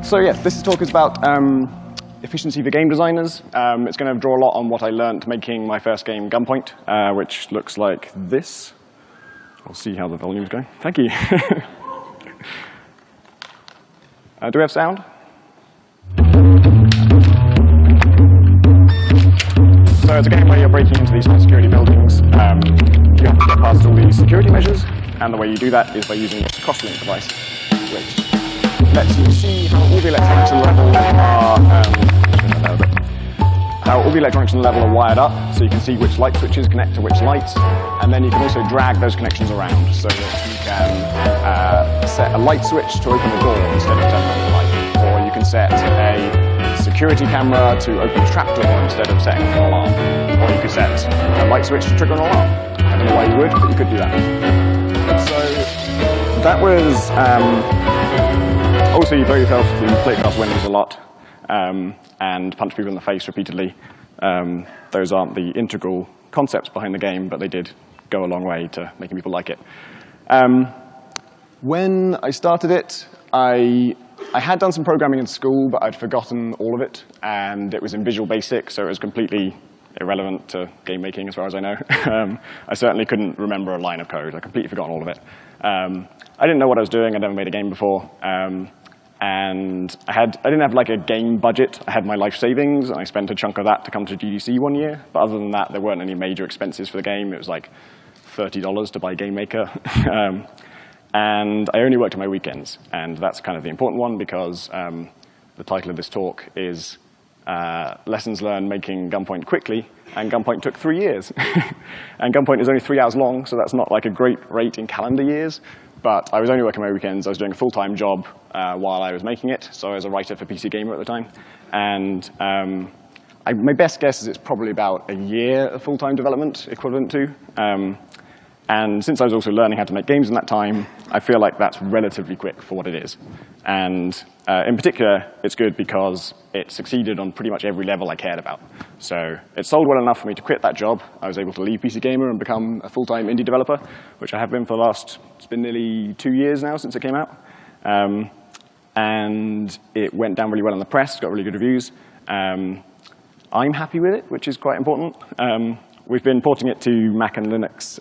So yeah, this talk is about efficiency for game designers. It's going to draw a lot on what I learned making my first game, Gunpoint, which looks like this. We'll see how the volume's going. Thank you. Do we have sound? So it's a game where you're breaking into these high-security buildings. You have to get past all these security measures, and the way you do that is by using this crosslink device, which lets you see how all the electronics in the level are wired up, so you can see which light switches connect to which lights, and then you can also drag those connections around so that you can set a light switch to open a door instead of turning on the light, or you can set a security camera to open a trapdoor instead of setting an alarm, or you could set a light switch to trigger an alarm. I don't know why you would, but you could do that. So that was also you blow yourself to play across windows a lot and punch people in the face repeatedly. Those aren't the integral concepts behind the game, but they did go a long way to making people like it. When I started it, I had done some programming in school, but I'd forgotten all of it, and it was in Visual Basic, so it was completely irrelevant to game making as far as I know. I certainly couldn't remember a line of code. I completely forgotten all of it. I didn't know what I was doing. I'd never made a game before. And I didn't have like a game budget. I had my life savings, and I spent a chunk of that to come to GDC one year. But other than that, there weren't any major expenses for the game. It was like $30 to buy Game Maker. And I only worked on my weekends. And that's kind of the important one, because the title of this talk is Lessons Learned Making Gunpoint Quickly. And Gunpoint took 3 years. And Gunpoint is only 3 hours long, so that's not like a great rate in calendar years. But I was only working my weekends. I was doing a full-time job while I was making it. So I was a writer for PC Gamer at the time. And my best guess is it's probably about a year of full-time development equivalent to. And since I was also learning how to make games in that time, I feel like that's relatively quick for what it is. And in particular, it's good because it succeeded on pretty much every level I cared about. So it sold well enough for me to quit that job. I was able to leave PC Gamer and become a full-time indie developer, which I have been for the last, it's been nearly 2 years now since it came out. And it went down really well in the press, got really good reviews. I'm happy with it, which is quite important. We've been porting it to Mac and Linux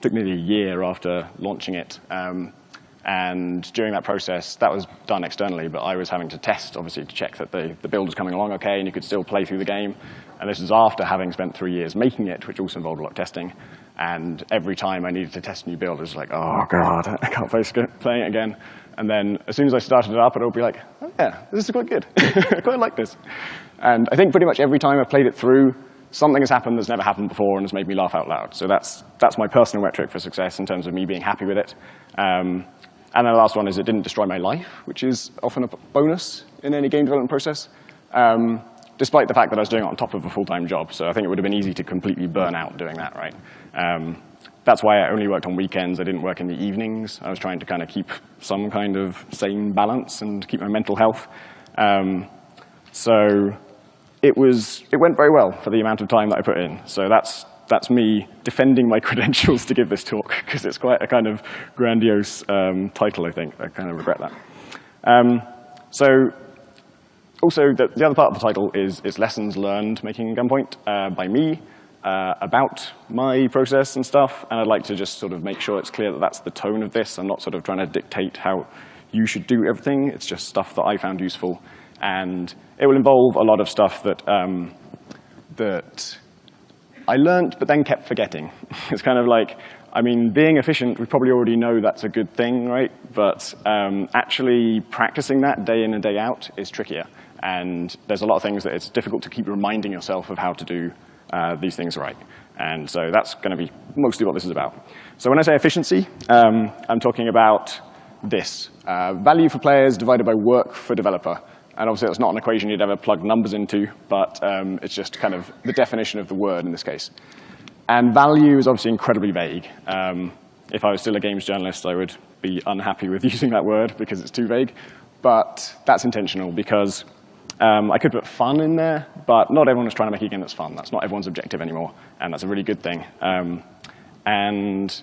took nearly a year after launching it. And during that process, that was done externally, but I was having to test, obviously, to check that the build was coming along okay and you could still play through the game. And this is after having spent 3 years making it, which also involved a lot of testing. And every time I needed to test a new build, it was like, oh, God, I can't face playing it again. And then as soon as I started it up, it would be like, oh, yeah, this is quite good. I quite like this. And I think pretty much every time I've played it through, something has happened that's never happened before and has made me laugh out loud. So that's my personal metric for success in terms of me being happy with it. And then the last one is it didn't destroy my life, which is often a bonus in any game development process, despite the fact that I was doing it on top of a full-time job. So I think it would have been easy to completely burn out doing that, right? That's why I only worked on weekends. I didn't work in the evenings. I was trying to kind of keep some kind of sane balance and keep my mental health. So it went very well for the amount of time that I put in. So that's me defending my credentials to give this talk, because it's quite a kind of grandiose title, I think. I kind of regret that. So also, the other part of the title is Lessons Learned Making Gunpoint by me about my process and stuff. And I'd like to just sort of make sure it's clear that that's the tone of this. I'm not sort of trying to dictate how you should do everything. It's just stuff that I found useful. And it will involve a lot of stuff that I learned but then kept forgetting. It's kind of like, I mean, being efficient, we probably already know that's a good thing, right? But actually practicing that day in and day out is trickier. And there's a lot of things that it's difficult to keep reminding yourself of how to do these things right. And so that's going to be mostly what this is about. So when I say efficiency, I'm talking about this. Value for players divided by work for developer. And obviously, that's not an equation you'd ever plug numbers into, but it's just kind of the definition of the word in this case. And value is obviously incredibly vague. If I was still a games journalist, I would be unhappy with using that word because it's too vague. But that's intentional, because I could put fun in there, but not everyone is trying to make a game that's fun. That's not everyone's objective anymore, and that's a really good thing. And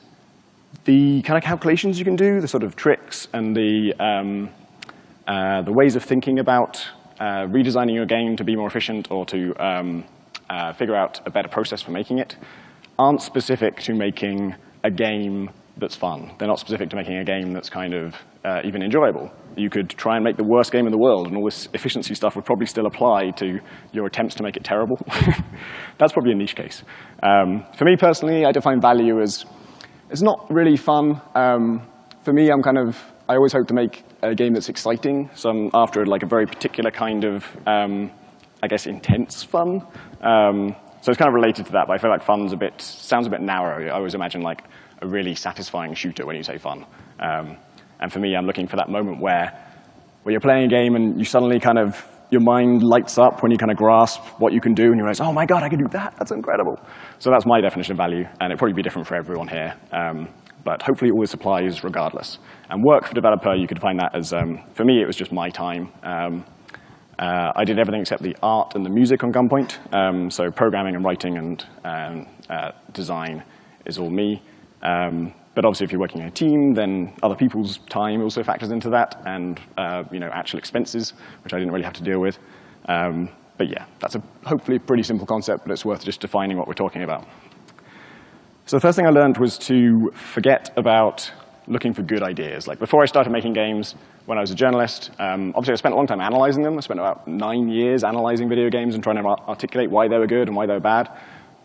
the kind of calculations you can do, the sort of tricks and the the ways of thinking about redesigning your game to be more efficient or to figure out a better process for making it aren't specific to making a game that's fun. They're not specific to making a game that's kind of even enjoyable. You could try and make the worst game in the world, and all this efficiency stuff would probably still apply to your attempts to make it terrible. That's probably a niche case. For me personally, I define value as it's not really fun. For me, I always hope to make a game that's exciting, so I'm after like a very particular kind of, I guess, intense fun. So it's kind of related to that, but I feel like fun's sounds a bit narrow. I always imagine like a really satisfying shooter when you say fun. And for me, I'm looking for that moment where you're playing a game and you suddenly your mind lights up when you kind of grasp what you can do and you realize, oh my God, I can do that. That's incredible. So that's my definition of value, and it'll probably be different for everyone here. But hopefully all this applies regardless. And work for developer, you could define that as, for me, it was just my time. I did everything except the art and the music on Gunpoint. So programming and writing and design is all me. But obviously, if you're working in a team, then other people's time also factors into that, and actual expenses, which I didn't really have to deal with. But yeah, that's hopefully a pretty simple concept, but it's worth just defining what we're talking about. So the first thing I learned was to forget about looking for good ideas. Like before I started making games, when I was a journalist, obviously I spent a long time analyzing them. I spent about 9 years analyzing video games and trying to articulate why they were good and why they were bad.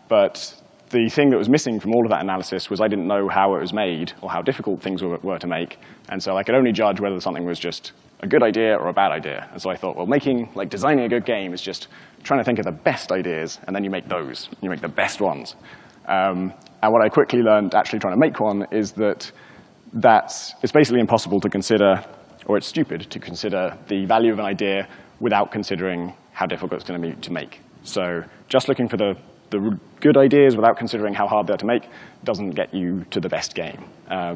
But the thing that was missing from all of that analysis was I didn't know how it was made or how difficult things were to make. And so I could only judge whether something was just a good idea or a bad idea. And so I thought, well, designing a good game is just trying to think of the best ideas, and then you make those. You make the best ones. And what I quickly learned actually trying to make one is that it's basically impossible to consider, or it's stupid to consider the value of an idea without considering how difficult it's going to be to make. So just looking for the good ideas without considering how hard they're to make doesn't get you to the best game,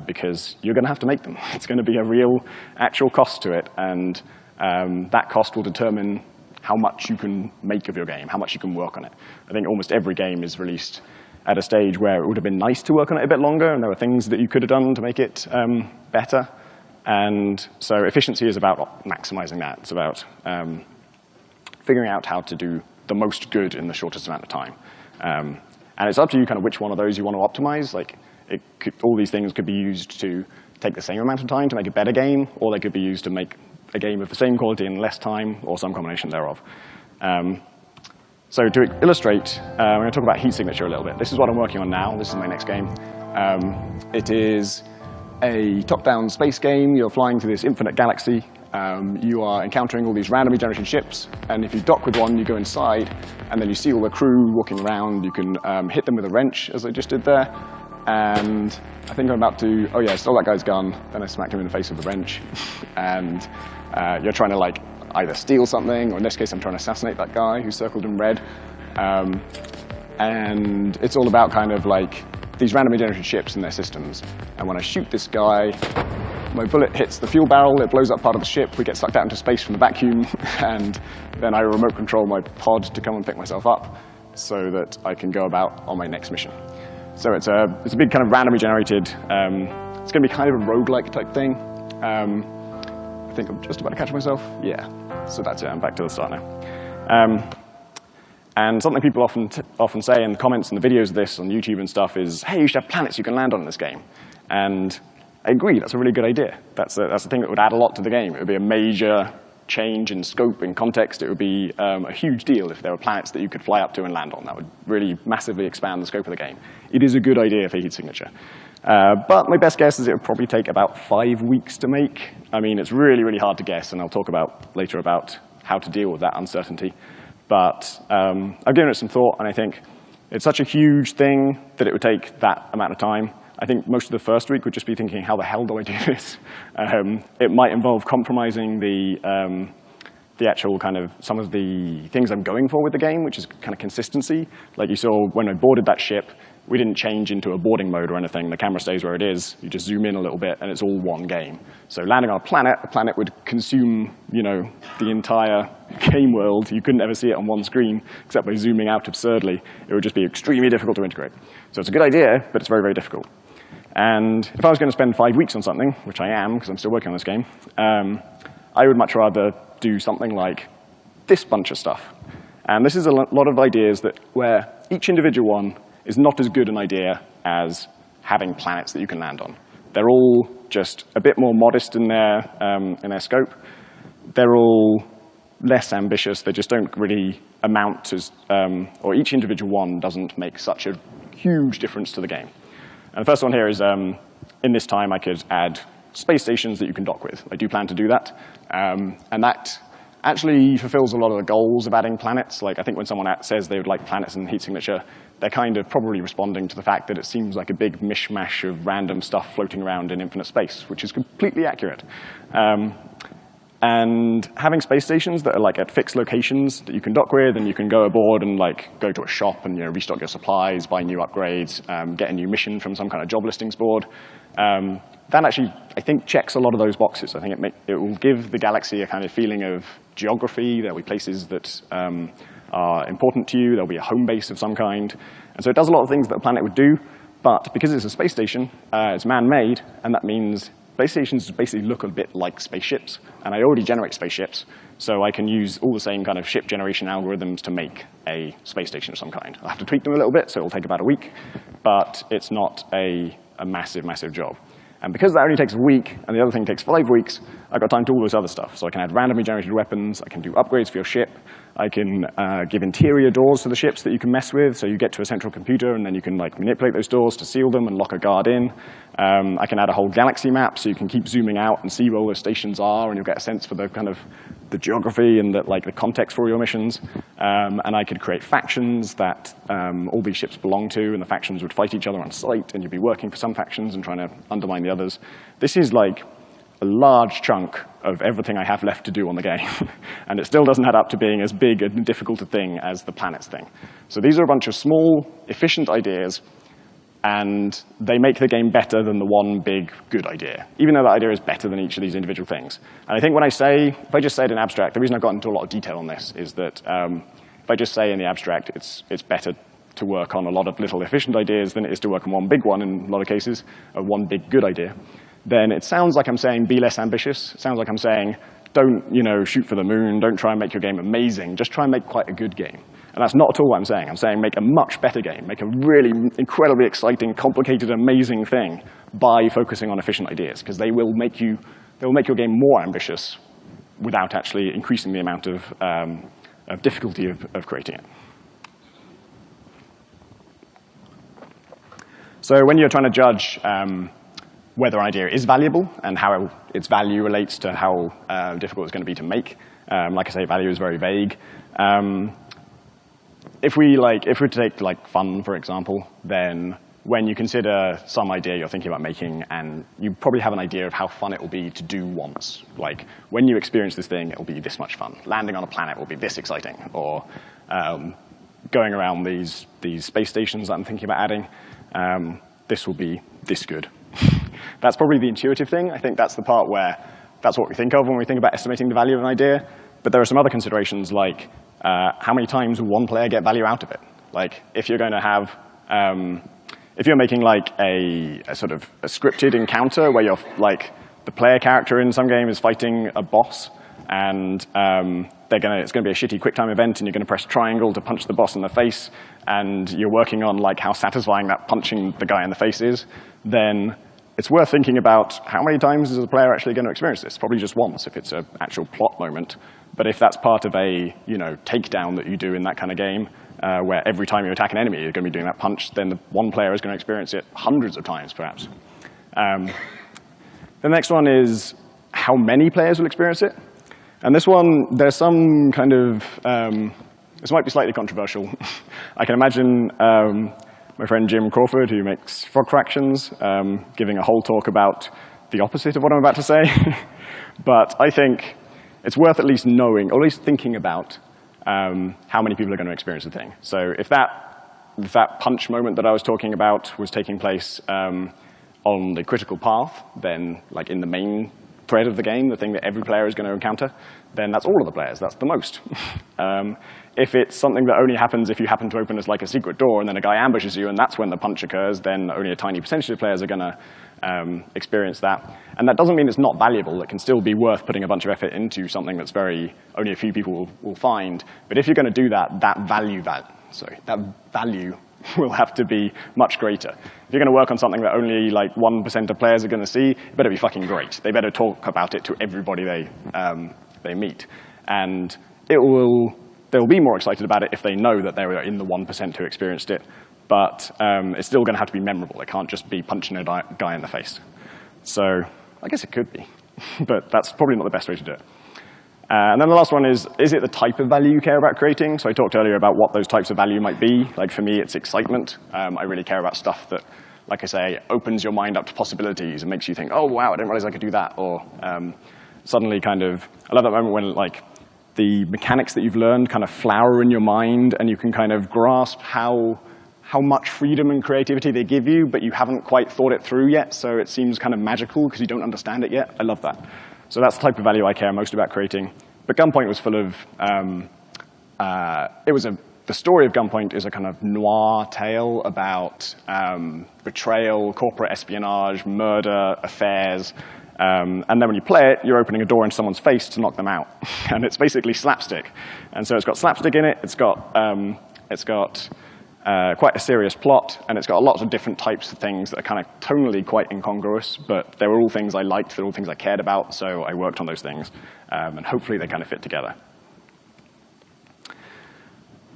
because you're going to have to make them. It's going to be a real, actual cost to it, and that cost will determine how much you can make of your game, how much you can work on it. I think almost every game is released at a stage where it would have been nice to work on it a bit longer, and there were things that you could have done to make it better. And so efficiency is about maximizing that. It's about figuring out how to do the most good in the shortest amount of time. And it's up to you which one of those you want to optimize. All these things could be used to take the same amount of time to make a better game, or they could be used to make a game of the same quality in less time, or some combination thereof. So to illustrate, I'm going to talk about heat signature a little bit. This is what I'm working on now. This is my next game. It is a top-down space game. You're flying through this infinite galaxy. You are encountering all these randomly generated ships, and if you dock with one, you go inside, and then you see all the crew walking around. You can hit them with a wrench, as I just did there. And I think I'm about to, I stole that guy's gun, then I smacked him in the face with the wrench. And you're trying to either steal something, or in this case, I'm trying to assassinate that guy who's circled in red. And it's all about these randomly generated ships and their systems. And when I shoot this guy, my bullet hits the fuel barrel, it blows up part of the ship, we get sucked out into space from the vacuum, and then I remote control my pod to come and pick myself up so that I can go about on my next mission. So it's a big randomly generated, it's going to be kind of a roguelike type thing. I think I'm just about to catch myself. Yeah, so that's it, I'm back to the start now. And something people often say in the comments and the videos of this on YouTube and stuff is, hey, you should have planets you can land on in this game. And I agree, that's a really good idea. That's the thing that would add a lot to the game. It would be a major change in scope, in context. It would be a huge deal if there were planets that you could fly up to and land on. That would really massively expand the scope of the game. It is a good idea for heat signature. But my best guess is it would probably take about 5 weeks to make. I mean, it's really, really hard to guess, and I'll talk later about how to deal with that uncertainty. But I've given it some thought, and I think it's such a huge thing that it would take that amount of time. I think most of the first week would just be thinking, how the hell do I do this? It might involve compromising the actual some of the things I'm going for with the game, which is consistency. Like you saw when I boarded that ship, we didn't change into a boarding mode or anything. The camera stays where it is. You just zoom in a little bit, and it's all one game. So landing on a planet would consume, the entire game world. You couldn't ever see it on one screen, except by zooming out absurdly. It would just be extremely difficult to integrate. So it's a good idea, but it's very, very difficult. And if I was going to spend 5 weeks on something, which I am, because I'm still working on this game, I would much rather do something like this bunch of stuff. And this is a lot of ideas where each individual one is not as good an idea as having planets that you can land on. They're all just a bit more modest in their scope. They're all less ambitious. They just don't really amount to, or each individual one doesn't make such a huge difference to the game. And the first one here is, in this time, I could add space stations that you can dock with. I do plan to do that. And that actually fulfills a lot of the goals of adding planets. Like, I think when someone says they would like planets and heat signature, they're kind of probably responding to the fact that it seems like a big mishmash of random stuff floating around in infinite space, which is completely accurate. And having space stations that are like at fixed locations that you can dock with, and you can go aboard and like go to a shop and restock your supplies, buy new upgrades, get a new mission from some kind of job listings board. That actually, I think, checks a lot of those boxes. I think it will give the galaxy a kind of feeling of geography. There'll be places that are important to you. There'll be a home base of some kind. And so it does a lot of things that a planet would do, but because it's a space station, it's man-made, and that means space stations basically look a bit like spaceships, and I already generate spaceships, so I can use all the same kind of ship generation algorithms to make a space station of some kind. I'll have to tweak them a little bit, so it'll take about a week, but it's not a massive, massive job. And because that only takes a week, and the other thing takes 5 weeks, I've got time to do all this other stuff. So I can add randomly generated weapons, I can do upgrades for your ship, I can give interior doors to the ships that you can mess with, so you get to a central computer, and then you can like manipulate those doors to seal them and lock a guard in. I can add a whole galaxy map, so you can keep zooming out and see where all those stations are, and you'll get a sense for the kind of the geography and the context for your missions. And I could create factions that all these ships belong to, and the factions would fight each other on site, and you'd be working for some factions and trying to undermine the others. This is like a large chunk of everything I have left to do on the game. And it still doesn't add up to being as big and difficult a thing as the planets thing. So these are a bunch of small, efficient ideas, and they make the game better than the one big good idea, even though that idea is better than each of these individual things. And I think if I just say it in abstract, the reason I've gotten into a lot of detail on this is that if I just say in the abstract, it's better to work on a lot of little efficient ideas than it is to work on one big one in a lot of cases, or one big good idea, then it sounds like I'm saying be less ambitious. It sounds like I'm saying don't shoot for the moon, don't try and make your game amazing, just try and make quite a good game. And that's not at all what I'm saying. I'm saying make a much better game, make a really incredibly exciting, complicated, amazing thing by focusing on efficient ideas, because they will make your game more ambitious without actually increasing the amount of difficulty of creating it. So when you're trying to judge whether an idea is valuable and how its value relates to how difficult it's going to be to make, like I say, value is very vague. If we take fun, for example, then when you consider some idea you're thinking about making, and you probably have an idea of how fun it will be to do once. Like, when you experience this thing, it will be this much fun. Landing on a planet will be this exciting. Or going around these space stations that I'm thinking about adding, this will be this good. That's probably the intuitive thing. I think that's the part where that's what we think of when we think about estimating the value of an idea. But there are some other considerations, like how many times will one player get value out of it? Like, if you're going to have, if you're making like a sort of a scripted encounter where you're like the player character in some game is fighting a boss, and it's going to be a shitty QuickTime event, and you're going to press triangle to punch the boss in the face, and you're working on like how satisfying that punching the guy in the face is, then it's worth thinking about how many times is the player actually going to experience this. Probably just once if it's an actual plot moment. But if that's part of a takedown that you do in that kind of game, where every time you attack an enemy you're going to be doing that punch, then the one player is going to experience it hundreds of times, perhaps. The next one is how many players will experience it. And this one, there's some kind of, this might be slightly controversial. I can imagine my friend Jim Crawford, who makes frog fractions, giving a whole talk about the opposite of what I'm about to say. But I think it's worth at least knowing, or at least thinking about how many people are going to experience the thing. So if that punch moment that I was talking about was taking place on the critical path, then like in the main thread of the game, the thing that every player is going to encounter, then that's all of the players. That's the most. If it's something that only happens if you happen to open as like a secret door and then a guy ambushes you and that's when the punch occurs, then only a tiny percentage of players are going to experience that. And that doesn't mean it's not valuable. It can still be worth putting a bunch of effort into something that's only a few people will find. But if you're going to do that, that value will have to be much greater. If you're going to work on something that only like 1% of players are going to see, it better be fucking great. They better talk about it to everybody they meet. And they'll be more excited about it if they know that they were in the 1% who experienced it. But it's still going to have to be memorable. It can't just be punching a guy in the face. So I guess it could be, but that's probably not the best way to do it. And then the last one is it the type of value you care about creating? So I talked earlier about what those types of value might be. Like for me, it's excitement. I really care about stuff that, like I say, opens your mind up to possibilities and makes you think, oh, wow, I didn't realize I could do that. Or suddenly kind of, I love that moment when like the mechanics that you've learned kind of flower in your mind and you can kind of grasp how much freedom and creativity they give you, but you haven't quite thought it through yet, so it seems kind of magical because you don't understand it yet. I love that. So that's the type of value I care most about creating. But Gunpoint was full of, the story of Gunpoint is a kind of noir tale about betrayal, corporate espionage, murder, affairs. And then when you play it, you're opening a door in someone's face to knock them out. And it's basically slapstick. And so it's got slapstick in it. It's got quite a serious plot, and it's got lots of different types of things that are kind of tonally quite incongruous, but they were all things I liked, they were all things I cared about, so I worked on those things, and hopefully they kind of fit together.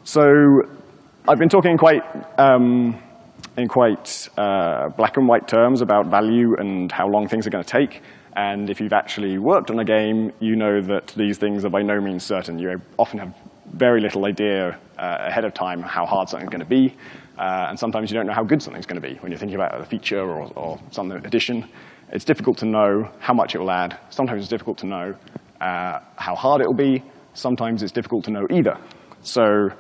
So I've been talking in quite black and white terms about value and how long things are going to take, and if you've actually worked on a game, you know that these things are by no means certain. You often have very little idea ahead of time how hard something's going to be, and sometimes you don't know how good something's going to be when you're thinking about a feature or some addition. It's difficult to know how much it will add. Sometimes it's difficult to know how hard it will be. Sometimes it's difficult to know either. So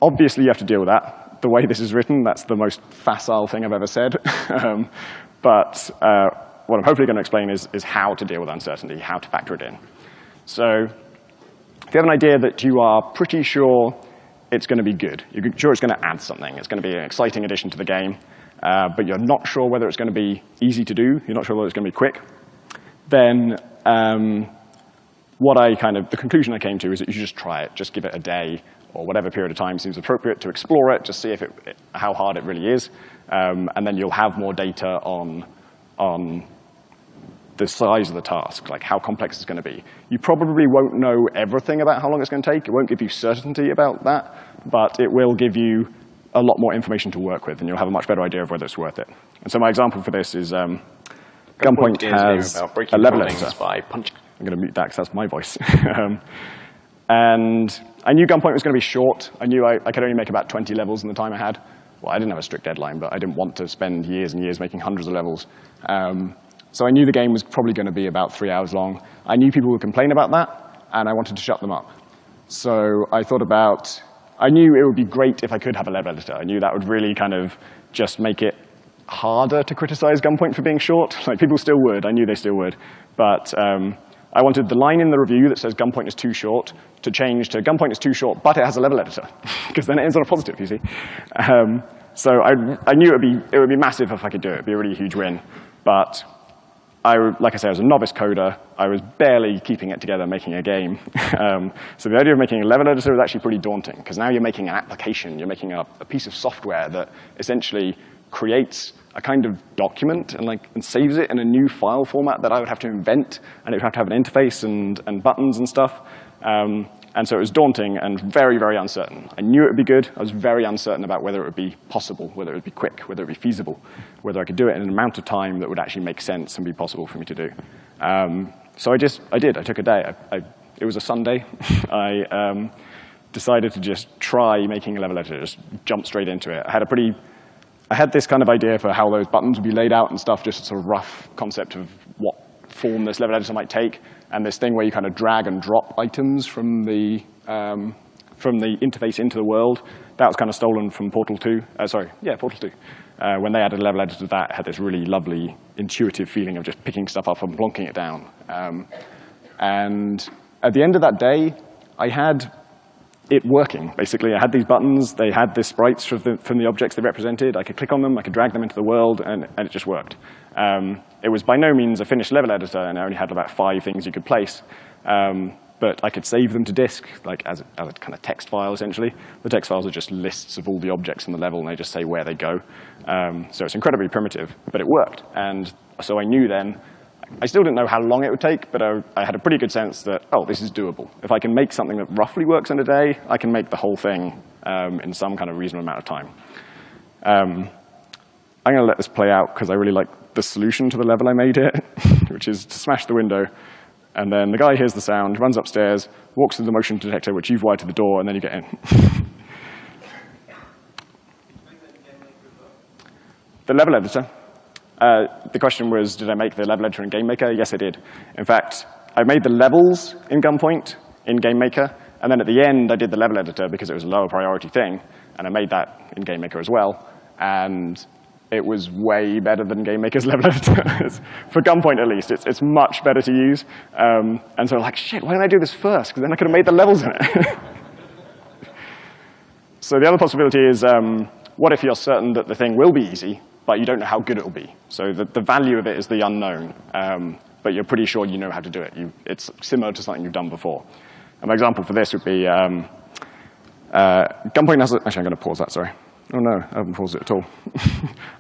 obviously you have to deal with that. The way this is written, that's the most facile thing I've ever said. But what I'm hopefully going to explain is how to deal with uncertainty, how to factor it in. So if you have an idea that you are pretty sure it's going to be good, you're sure it's going to add something, it's going to be an exciting addition to the game, but you're not sure whether it's going to be easy to do, you're not sure whether it's going to be quick, then the conclusion I came to is that you should just try it, just give it a day or whatever period of time seems appropriate to explore it, just see how hard it really is, and then you'll have more data on the size of the task, like how complex it's going to be. You probably won't know everything about how long it's going to take. It won't give you certainty about that, but it will give you a lot more information to work with, and you'll have a much better idea of whether it's worth it. And so my example for this is Gunpoint has a level editor. I'm going to mute that because that's my voice. And I knew Gunpoint was going to be short. I knew I could only make about 20 levels in the time I had. Well, I didn't have a strict deadline, but I didn't want to spend years and years making hundreds of levels. So I knew the game was probably going to be about 3 hours long. I knew people would complain about that, and I wanted to shut them up. So I knew it would be great if I could have a level editor. I knew that would really kind of just make it harder to criticize Gunpoint for being short. Like, people still would. I knew they still would. But I wanted the line in the review that says Gunpoint is too short to change to Gunpoint is too short, but it has a level editor, because then it ends on a positive, you see. So I knew it would be massive if I could do it. It would be a really huge win. But like I say, I was a novice coder. I was barely keeping it together making a game. So the idea of making a level editor was actually pretty daunting, because now you're making an application. You're making a piece of software that essentially creates a kind of document and saves it in a new file format that I would have to invent, and it would have to have an interface and buttons and stuff. And so it was daunting and very, very uncertain. I knew it would be good. I was very uncertain about whether it would be possible, whether it would be quick, whether it would be feasible, whether I could do it in an amount of time that would actually make sense and be possible for me to do. So I did. I took a day. It was a Sunday. I decided to just try making a level editor, just jump straight into it. I had this kind of idea for how those buttons would be laid out and stuff, just a sort of rough concept of what form this level editor might take, and this thing where you kind of drag and drop items from the interface into the world. That was kind of stolen from Portal 2. Portal 2. When they added a level editor to that, it had this really lovely, intuitive feeling of just picking stuff up and plonking it down. And at the end of that day, I had it working, basically. I had these buttons, they had the sprites from the objects they represented. I could click on them, I could drag them into the world, and it just worked. It was by no means a finished level editor, and I only had about 5 things you could place. But I could save them to disk, like as a kind of text file, essentially. The text files are just lists of all the objects in the level, and they just say where they go. So it's incredibly primitive, but it worked. And so I knew then, I still didn't know how long it would take, but I had a pretty good sense that, oh, this is doable. If I can make something that roughly works in a day, I can make the whole thing in some kind of reasonable amount of time. I'm going to let this play out, because I really like the solution to the level I made here, which is to smash the window. And then the guy hears the sound, runs upstairs, walks through the motion detector, which you've wired to the door, and then you get in. The level editor. The question was, did I make the level editor in GameMaker? Yes, I did. In fact, I made the levels in Gunpoint in GameMaker, and then at the end, I did the level editor because it was a lower priority thing, and I made that in GameMaker as well. And it was way better than GameMaker's level editor. For Gunpoint, at least, it's much better to use. And so I'm like, shit, why didn't I do this first? Because then I could have made the levels in it. So the other possibility is, what if you're certain that the thing will be easy, but you don't know how good it will be? So the value of it is the unknown, but you're pretty sure you know how to do it. It's similar to something you've done before. And my example for this would be, Gunpoint has actually, I'm going to pause that, sorry. Oh no, I haven't paused it at all.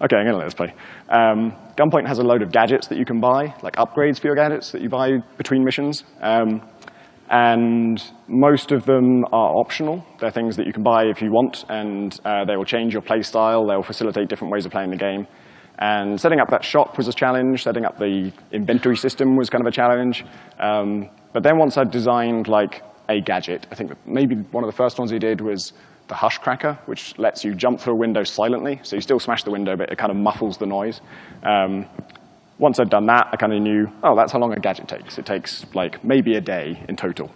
Okay, I'm going to let this play. Gunpoint has a load of gadgets that you can buy, like upgrades for your gadgets that you buy between missions. And most of them are optional. They're things that you can buy if you want, and they will change your play style. They'll facilitate different ways of playing the game. And setting up that shop was a challenge. Setting up the inventory system was kind of a challenge. But then once I'd designed like a gadget, I think that maybe one of the first ones we did was the hush cracker, which lets you jump through a window silently. So you still smash the window, but it kind of muffles the noise. Once I'd done that, I kind of knew, oh, that's how long a gadget takes. It takes like maybe a day in total,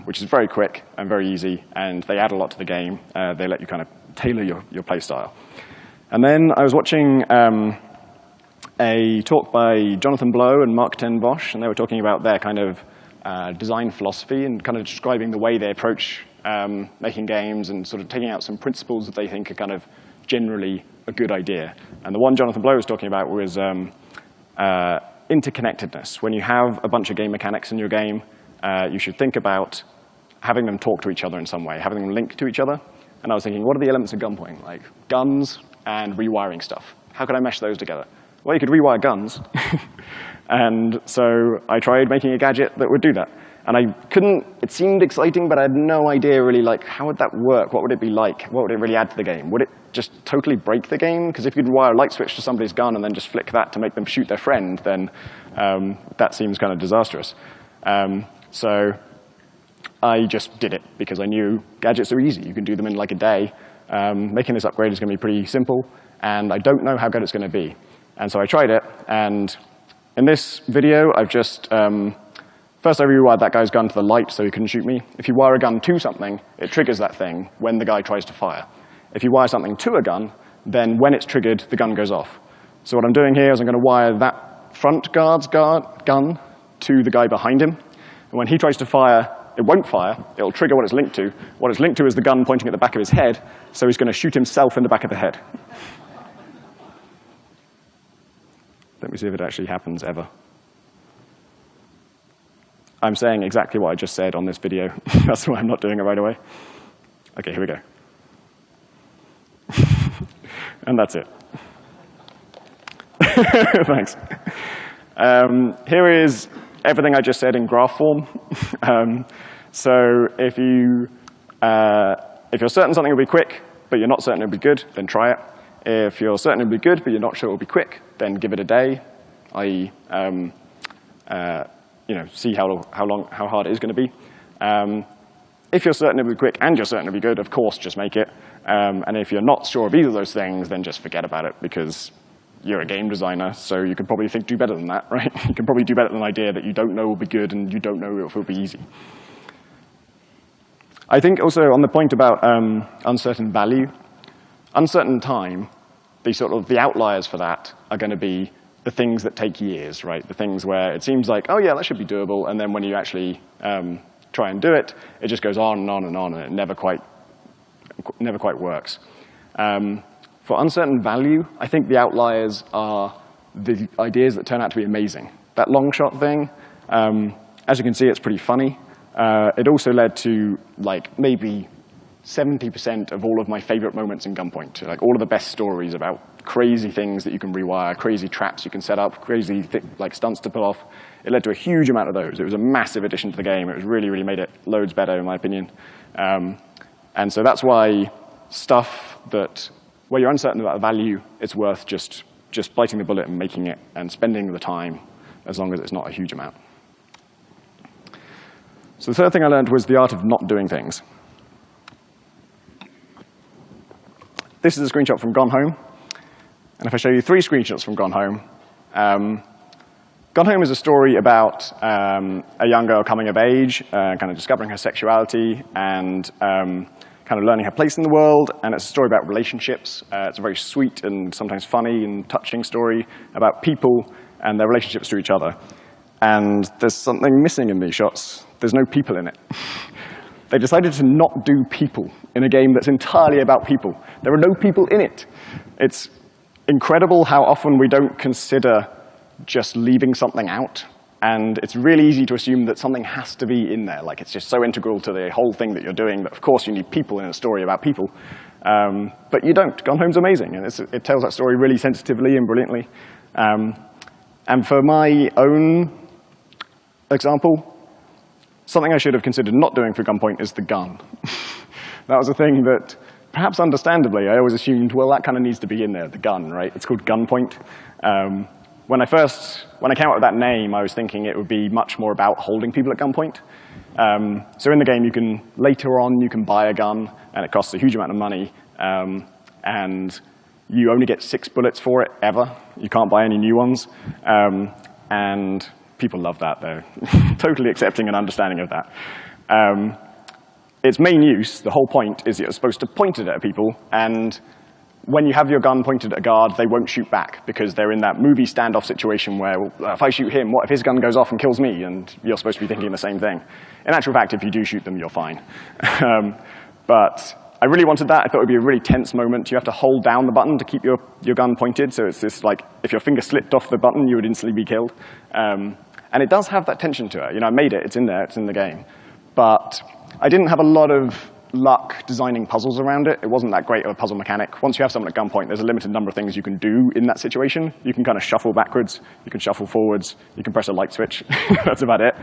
which is very quick and very easy, and they add a lot to the game. They let you kind of tailor your play style. And then I was watching a talk by Jonathan Blow and Mark ten Bosch, and they were talking about their kind of design philosophy and kind of describing the way they approach making games and sort of taking out some principles that they think are kind of generally a good idea. And the one Jonathan Blow was talking about was interconnectedness. When you have a bunch of game mechanics in your game, you should think about having them talk to each other in some way, having them link to each other. And I was thinking, what are the elements of Gunpoint? Like guns and rewiring stuff. How could I mesh those together? Well, you could rewire guns. And so I tried making a gadget that would do that. And I couldn't, it seemed exciting, but I had no idea really, like, how would that work? What would it be like? What would it really add to the game? Would it just totally break the game? Because if you could wire a light switch to somebody's gun and then just flick that to make them shoot their friend, then that seems kind of disastrous. So I just did it because I knew gadgets are easy. You can do them in like a day. Making this upgrade is going to be pretty simple, and I don't know how good it's going to be. And so I tried it, and in this video, I've just first, I rewired that guy's gun to the light so he couldn't shoot me. If you wire a gun to something, it triggers that thing when the guy tries to fire. If you wire something to a gun, then when it's triggered, the gun goes off. So what I'm doing here is I'm going to wire that front guard's gun to the guy behind him. And when he tries to fire, it won't fire. It'll trigger what it's linked to. What it's linked to is the gun pointing at the back of his head, so he's going to shoot himself in the back of the head. Let me see if it actually happens ever. I'm saying exactly what I just said on this video. That's why I'm not doing it right away. Okay, here we go. And that's it. Thanks. Here is everything I just said in graph form. So if you're certain something will be quick, but you're not certain it'll be good, then try it. If you're certain it'll be good, but you're not sure it'll be quick, then give it a day, i.e., see how hard it is going to be. If you're certain it'll be quick and you're certain it'll be good, of course, just make it. And if you're not sure of either of those things, then just forget about it, because you're a game designer, so you could probably do better than that, right? You can probably do better than an idea that you don't know will be good and you don't know if it'll be easy. I think also on the point about uncertain value, uncertain time, the outliers for that are going to be the things that take years, right? The things where it seems like, oh yeah, that should be doable, and then when you actually try and do it, it just goes on and on and on, and it never quite works. For uncertain value, I think the outliers are the ideas that turn out to be amazing. That long shot thing, as you can see, it's pretty funny. It also led to like maybe 70% of all of my favorite moments in Gunpoint, like all of the best stories about crazy things that you can rewire, crazy traps you can set up, crazy like stunts to pull off. It led to a huge amount of those. It was a massive addition to the game. It was really made it loads better, in my opinion. And so that's why stuff that, where you're uncertain about the value, it's worth just biting the bullet and making it and spending the time, as long as it's not a huge amount. So the third thing I learned was the art of not doing things. This is a screenshot from Gone Home. And if I show you 3 screenshots from Gone Home, Gone Home is a story about a young girl coming of age, kind of discovering her sexuality, and kind of learning her place in the world. And it's a story about relationships. It's a very sweet and sometimes funny and touching story about people and their relationships to each other. And there's something missing in these shots. There's no people in it. They decided to not do people in a game that's entirely about people. There are no people in it. It's incredible how often we don't consider just leaving something out. And it's really easy to assume that something has to be in there. Like, it's just so integral to the whole thing that you're doing that, of course, you need people in a story about people. But you don't. Gone Home's amazing. And it tells that story really sensitively and brilliantly. And for my own example, something I should have considered not doing for Gunpoint is the gun. That was a thing that, perhaps understandably, I always assumed, well, that kind of needs to be in there, the gun, right? It's called Gunpoint. When I came up with that name, I was thinking it would be much more about holding people at gunpoint. So in the game, later on, you can buy a gun, and it costs a huge amount of money, and you only get 6 bullets for it, ever. You can't buy any new ones. And people love that. They're totally accepting and understanding of that. Its main use, the whole point, is you're supposed to point it at people, and when you have your gun pointed at a guard, they won't shoot back, because they're in that movie standoff situation where, well, if I shoot him, what if his gun goes off and kills me? And you're supposed to be thinking the same thing. In actual fact, if you do shoot them, you're fine. But I really wanted that. I thought it would be a really tense moment. You have to hold down the button to keep your gun pointed, so it's this, like, if your finger slipped off the button, you would instantly be killed. And it does have that tension to it. You know, I made it. It's in there. It's in the game. But I didn't have a lot of luck designing puzzles around it. It wasn't that great of a puzzle mechanic. Once you have someone at gunpoint, there's a limited number of things you can do in that situation. You can kind of shuffle backwards, you can shuffle forwards, you can press a light switch. That's about it.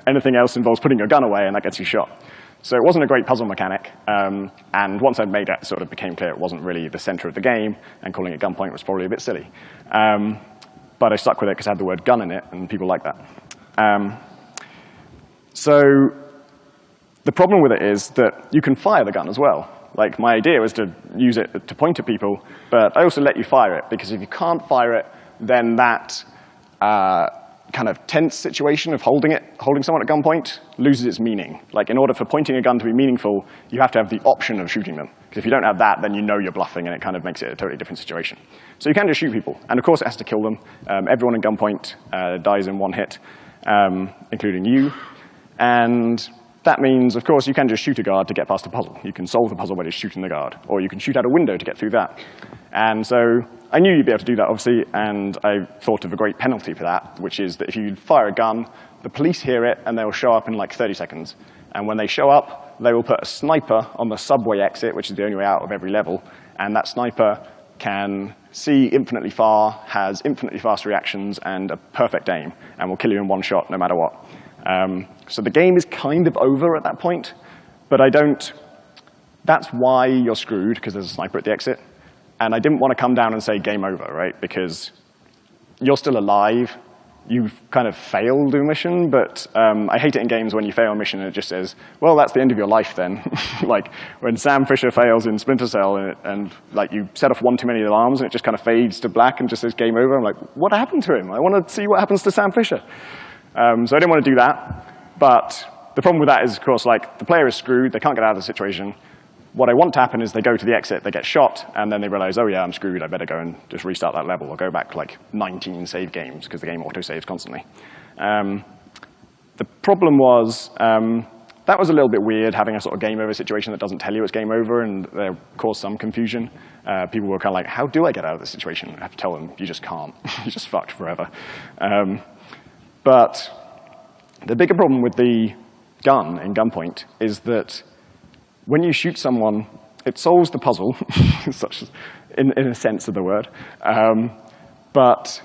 Anything else involves putting your gun away, and that gets you shot. So it wasn't a great puzzle mechanic, and once I'd made it, it sort of became clear it wasn't really the center of the game, and calling it Gunpoint was probably a bit silly. But I stuck with it because it had the word gun in it, and people like that. So the problem with it is that you can fire the gun as well. Like, my idea was to use it to point at people, but I also let you fire it, because if you can't fire it, then that kind of tense situation of holding someone at gunpoint loses its meaning. Like, in order for pointing a gun to be meaningful, you have to have the option of shooting them. Because if you don't have that, then you know you're bluffing, and it kind of makes it a totally different situation. So you can just shoot people, and of course it has to kill them. Everyone in gunpoint dies in 1 hit, including you. And that means, of course, you can just shoot a guard to get past a puzzle. You can solve the puzzle by just shooting the guard, or you can shoot out a window to get through that. And so I knew you'd be able to do that, obviously, and I thought of a great penalty for that, which is that if you fire a gun, the police hear it, and they will show up in like 30 seconds. And when they show up, they will put a sniper on the subway exit, which is the only way out of every level, and that sniper can see infinitely far, has infinitely fast reactions, and a perfect aim, and will kill you in 1 shot no matter what. So the game is kind of over at that point, but that's why you're screwed, because there's a sniper at the exit. And I didn't want to come down and say game over, right? Because you're still alive. You've kind of failed a mission, but I hate it in games when you fail a mission and it just says, well, that's the end of your life then. Like when Sam Fisher fails in Splinter Cell and like you set off 1 too many alarms and it just kind of fades to black and just says game over. I'm like, what happened to him? I want to see what happens to Sam Fisher. So I didn't want to do that. But the problem with that is, of course, like the player is screwed. They can't get out of the situation. What I want to happen is they go to the exit, they get shot, and then they realize, oh yeah, I'm screwed. I better go and just restart that level or go back like 19 save games because the game auto-saves constantly. The problem was that was a little bit weird, having a sort of game over situation that doesn't tell you it's game over, and there caused some confusion. People were kind of like, how do I get out of this situation? I have to tell them, you just can't. You're just fucked forever. But the bigger problem with the gun in Gunpoint is that when you shoot someone, it solves the puzzle, in a sense of the word. But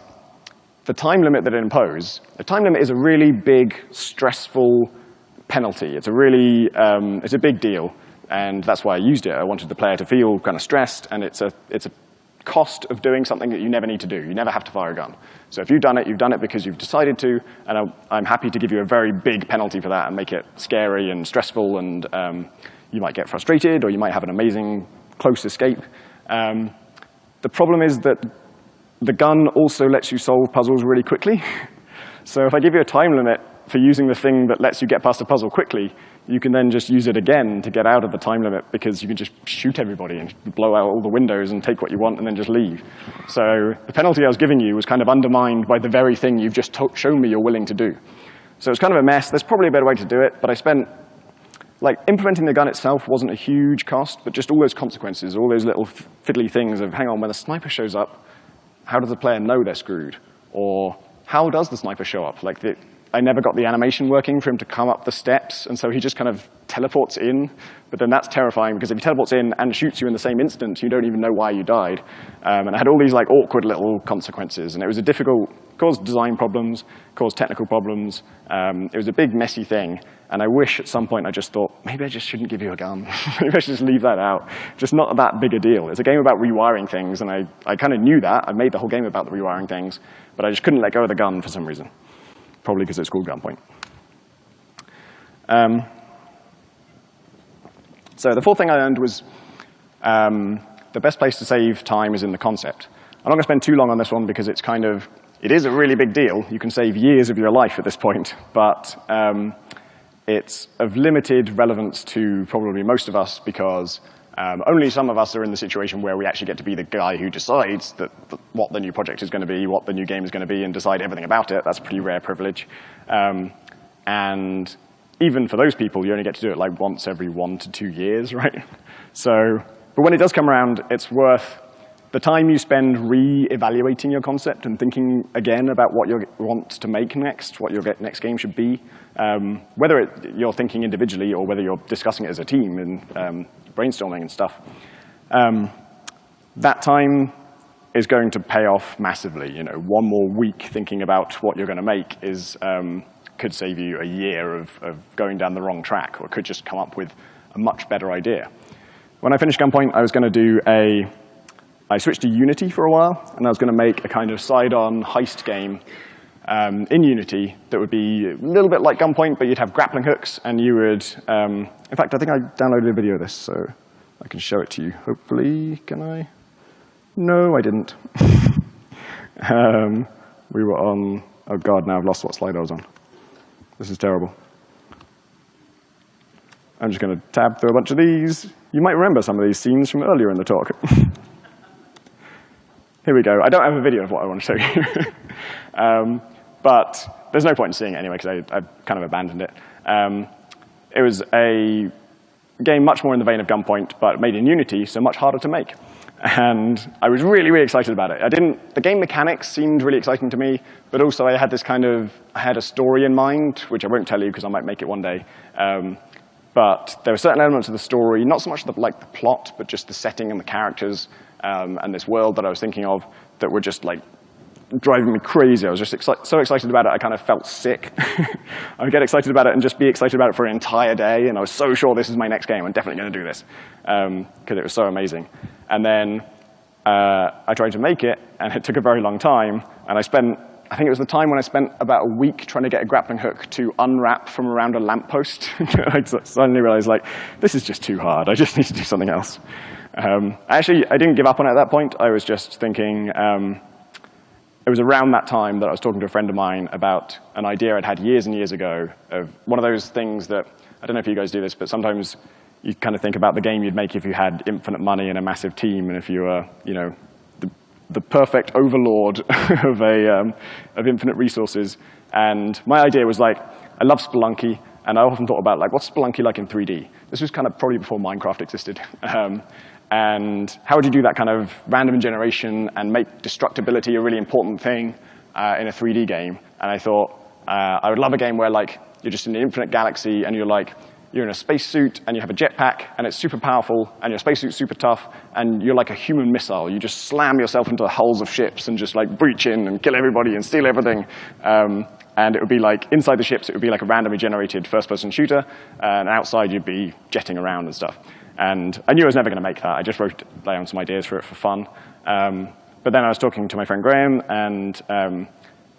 the time limit that it imposed, the time limit is a really big, stressful penalty. It's a big deal, and that's why I used it. I wanted the player to feel kind of stressed, and it's a cost of doing something that you never need to do. You never have to fire a gun. So if you've done it because you've decided to, and I'm happy to give you a very big penalty for that and make it scary and stressful, and you might get frustrated, or you might have an amazing close escape. The problem is that the gun also lets you solve puzzles really quickly. So if I give you a time limit for using the thing that lets you get past a puzzle quickly, you can then just use it again to get out of the time limit, because you can just shoot everybody and blow out all the windows and take what you want and then just leave. So the penalty I was giving you was kind of undermined by the very thing you've just shown me you're willing to do. So it's kind of a mess. There's probably a better way to do it, but I spent, implementing the gun itself wasn't a huge cost, but just all those consequences, all those little fiddly things of, hang on, when the sniper shows up, how does the player know they're screwed? Or how does the sniper show up? I never got the animation working for him to come up the steps, and so he just kind of teleports in. But then that's terrifying, because if he teleports in and shoots you in the same instant, you don't even know why you died. And I had all these awkward little consequences, and it was caused design problems, caused technical problems. It was a big, messy thing, and I wish at some point I just thought, maybe I just shouldn't give you a gun. Maybe I should just leave that out. Just not that big a deal. It's a game about rewiring things, and I kind of knew that. I made the whole game about the rewiring things, but I just couldn't let go of the gun for some reason. Probably because it's called Gunpoint. So the fourth thing I learned was the best place to save time is in the concept. I'm not going to spend too long on this one, because it is a really big deal. You can save years of your life at this point, but it's of limited relevance to probably most of us, because only some of us are in the situation where we actually get to be the guy who decides what the new project is going to be, what the new game is going to be, and decide everything about it. That's a pretty rare privilege. And even for those people, you only get to do it once every 1 to 2 years, right? But when it does come around, it's worth the time you spend re-evaluating your concept and thinking again about what you want to make next, what your next game should be, whether you're thinking individually or whether you're discussing it as a team and brainstorming and stuff. That time is going to pay off massively. One more week thinking about what you're going to make could save you a year of going down the wrong track, or could just come up with a much better idea. When I finished Gunpoint, I switched to Unity for a while, and I was going to make a kind of side-on heist game in Unity that would be a little bit like Gunpoint, but you'd have grappling hooks, and you would... in fact, I think I downloaded a video of this, so I can show it to you. Hopefully, can I? No, I didn't. We were on... Oh, God, now I've lost what slide I was on. This is terrible. I'm just going to tab through a bunch of these. You might remember some of these scenes from earlier in the talk. Here we go. I don't have a video of what I want to show you. But there's no point in seeing it anyway, because I kind of abandoned it. It was a game much more in the vein of Gunpoint, but made in Unity, so much harder to make. And I was really, really excited about it. The game mechanics seemed really exciting to me, but also I had I had a story in mind, which I won't tell you because I might make it one day. But there were certain elements of the story, not so much the plot, but just the setting and the characters, and this world that I was thinking of, that were just driving me crazy. I was just so excited about it, I kind of felt sick. I would get excited about it and just be excited about it for an entire day, and I was so sure this is my next game, I'm definitely going to do this, because it was so amazing. And then I tried to make it, and it took a very long time, and I think it was the time when I spent about a week trying to get a grappling hook to unwrap from around a lamppost. I suddenly realized, this is just too hard. I just need to do something else. I didn't give up on it at that point. I was just thinking, it was around that time that I was talking to a friend of mine about an idea I'd had years and years ago of one of those things that, I don't know if you guys do this, but sometimes you kind of think about the game you'd make if you had infinite money and a massive team, and if you were, the perfect overlord of infinite resources. And my idea was I love Spelunky. And I often thought about, like, what's Spelunky like in 3D? This was kind of probably before Minecraft existed. And how would you do that kind of random generation and make destructibility a really important thing in a 3D game? And I thought, I would love a game where, like, you're just in an infinite galaxy and you're in a spacesuit and you have a jetpack and it's super powerful and your spacesuit's super tough and you're like a human missile. You just slam yourself into the hulls of ships and just like breach in and kill everybody and steal everything. And it would be like, inside the ships, it would be like a randomly generated first-person shooter, and outside you'd be jetting around and stuff. And I knew I was never going to make that. I just wrote down some ideas for it for fun. But then I was talking to my friend Graham, and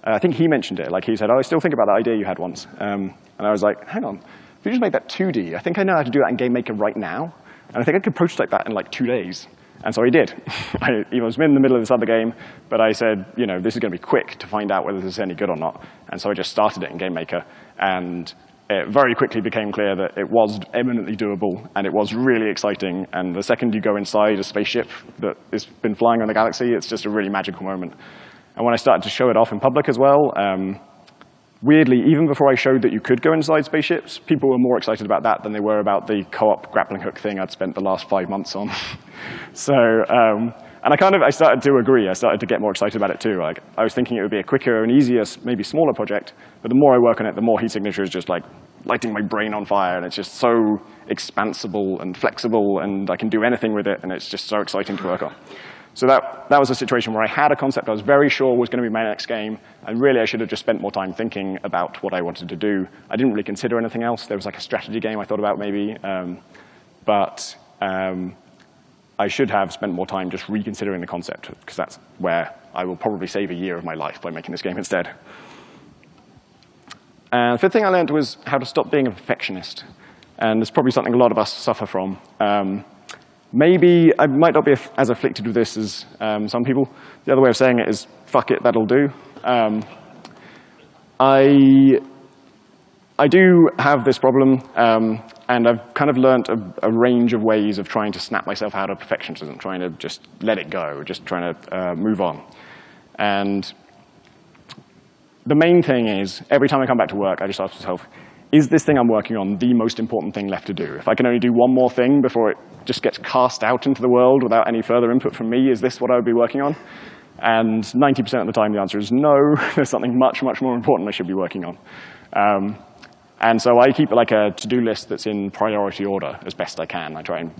I think he mentioned it. Like, he said, oh, I still think about that idea you had once. And I was like, hang on. If you just make that 2D, I think I know how to do that in GameMaker right now. And I think I could prototype that in like 2 days. And so I did. I was in the middle of this other game, but I said, this is going to be quick to find out whether this is any good or not. And so I just started it in GameMaker. And it very quickly became clear that it was eminently doable, and it was really exciting. And the second you go inside a spaceship that has been flying on the galaxy, it's just a really magical moment. And when I started to show it off in public as well, weirdly, even before I showed that you could go inside spaceships, people were more excited about that than they were about the co-op grappling hook thing I'd spent the last 5 months on. So, and I started to agree. I started to get more excited about it too. Like, I was thinking it would be a quicker and easier, maybe smaller project, but the more I work on it, the more heat signature is just like lighting my brain on fire, and it's just so expansible and flexible, and I can do anything with it, and it's just so exciting to work on. So that was a situation where I had a concept I was very sure was going to be my next game, and really I should have just spent more time thinking about what I wanted to do. I didn't really consider anything else. There was like a strategy game I thought about maybe, but I should have spent more time just reconsidering the concept, because that's where I will probably save a year of my life by making this game instead. And the fifth thing I learned was how to stop being a perfectionist. And it's probably something a lot of us suffer from. Maybe I might not be as afflicted with this as some people. The other way of saying it is, fuck it, that'll do. I do have this problem, and I've kind of learned a range of ways of trying to snap myself out of perfectionism, trying to just let it go, just trying to move on. And the main thing is, every time I come back to work, I just ask myself, is this thing I'm working on the most important thing left to do? If I can only do one more thing before it just gets cast out into the world without any further input from me, is this what I would be working on? And 90% of the time, the answer is no. There's something much, much more important I should be working on. And so I keep like a to-do list that's in priority order as best I can. I try and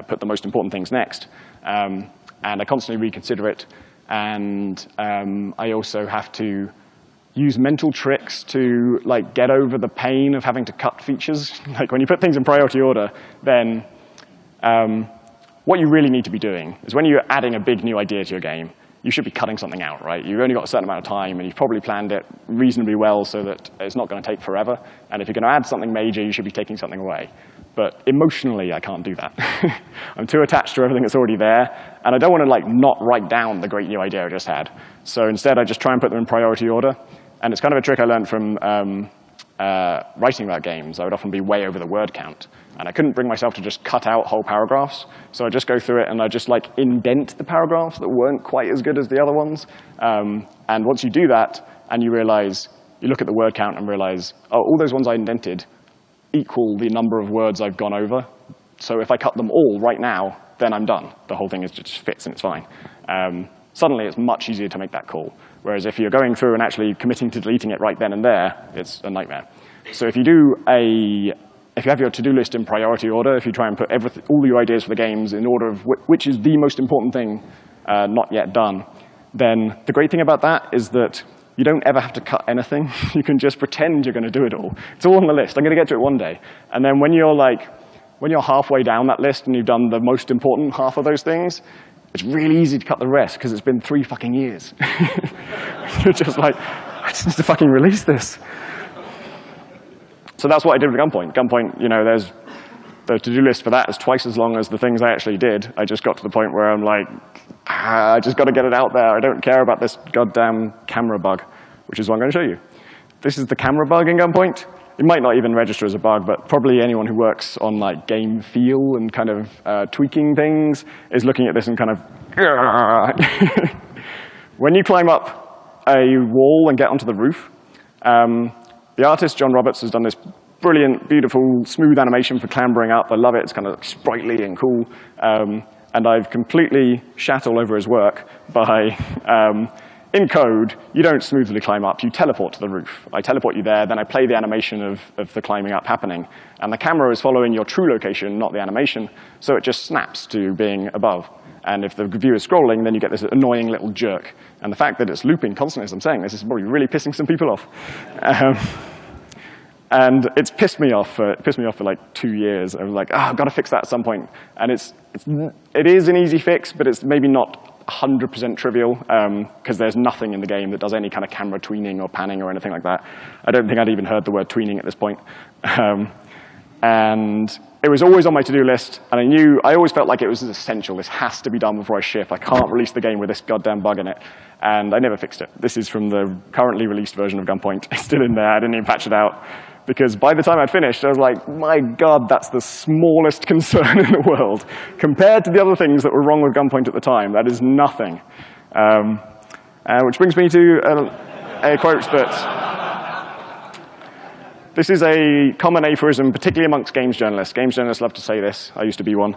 put the most important things next. And I constantly reconsider it. And I also have to use mental tricks to like get over the pain of having to cut features. Like when you put things in priority order, then what you really need to be doing is when you're adding a big new idea to your game, you should be cutting something out, right? You've only got a certain amount of time, and you've probably planned it reasonably well so that it's not going to take forever. And if you're going to add something major, you should be taking something away. But emotionally, I can't do that. I'm too attached to everything that's already there, and I don't want to like not write down the great new idea I just had. So instead, I just try and put them in priority order. And it's kind of a trick I learned from writing about games. I would often be way over the word count, and I couldn't bring myself to just cut out whole paragraphs. So I just go through it, and I just like indent the paragraphs that weren't quite as good as the other ones. And once you do that, and you realize, you look at the word count and realize, oh, all those ones I indented equal the number of words I've gone over. So if I cut them all right now, then I'm done. The whole thing just fits and it's fine. Suddenly, it's much easier to make that call. Whereas if you're going through and actually committing to deleting it right then and there, it's a nightmare. So if you have your to-do list in priority order, if you try and put all your ideas for the games in order of which is the most important thing not yet done, then the great thing about that is that you don't ever have to cut anything. You can just pretend you're going to do it all. It's all on the list. I'm going to get to it one day. And then when you're halfway down that list and you've done the most important half of those things, it's really easy to cut the rest because it's been 3 fucking years. You're just like, I just need to fucking release this. So that's what I did with Gunpoint. Gunpoint, there's the to-do list for that is twice as long as the things I actually did. I just got to the point where I'm like, I just got to get it out there. I don't care about this goddamn camera bug, which is what I'm going to show you. This is the camera bug in Gunpoint. It might not even register as a bug, but probably anyone who works on like game feel and kind of tweaking things is looking at this and kind of, when you climb up a wall and get onto the roof, the artist, John Roberts, has done this brilliant, beautiful, smooth animation for clambering up. I love it. It's kind of sprightly and cool. And I've completely shat all over his work by, in code, you don't smoothly climb up. You teleport to the roof. I teleport you there, then I play the animation of the climbing up happening. And the camera is following your true location, not the animation, so it just snaps to being above. And if the view is scrolling, then you get this annoying little jerk. And the fact that it's looping constantly as I'm saying this is probably really pissing some people off. And it's pissed me off for like 2 years. I was like, I've got to fix that at some point. And it is an easy fix, but it's maybe not 100% trivial, because there's nothing in the game that does any kind of camera tweening or panning or anything like that. I don't think I'd even heard the word tweening at this point. And it was always on my to-do list, and I always felt like it was essential. This has to be done before I ship. I can't release the game with this goddamn bug in it. And I never fixed it. This is from the currently released version of Gunpoint. It's still in there. I didn't even patch it out. Because by the time I'd finished, I was like, my God, that's the smallest concern in the world. Compared to the other things that were wrong with Gunpoint at the time, that is nothing. Which brings me to a quote that this is a common aphorism, particularly amongst games journalists. Games journalists love to say this. I used to be one.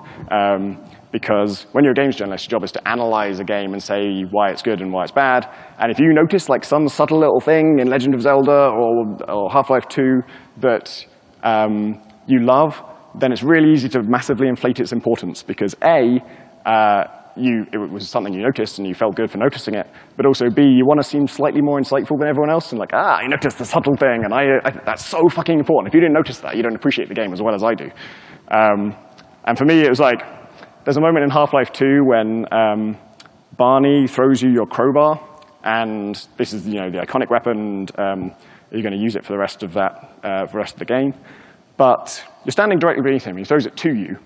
Because when you're a games journalist, your job is to analyze a game and say why it's good and why it's bad. And if you notice like some subtle little thing in Legend of Zelda or Half-Life 2 that you love, then it's really easy to massively inflate its importance. because A, it was something you noticed and you felt good for noticing it, but also B, you want to seem slightly more insightful than everyone else and like, I noticed the subtle thing, and that's so fucking important. If you didn't notice that, you don't appreciate the game as well as I do. And for me, it was like, there's a moment in Half-Life 2 when Barney throws you your crowbar, and this is the iconic weapon, and you're going to use it for the rest of the game. But you're standing directly beneath him. He throws it to you.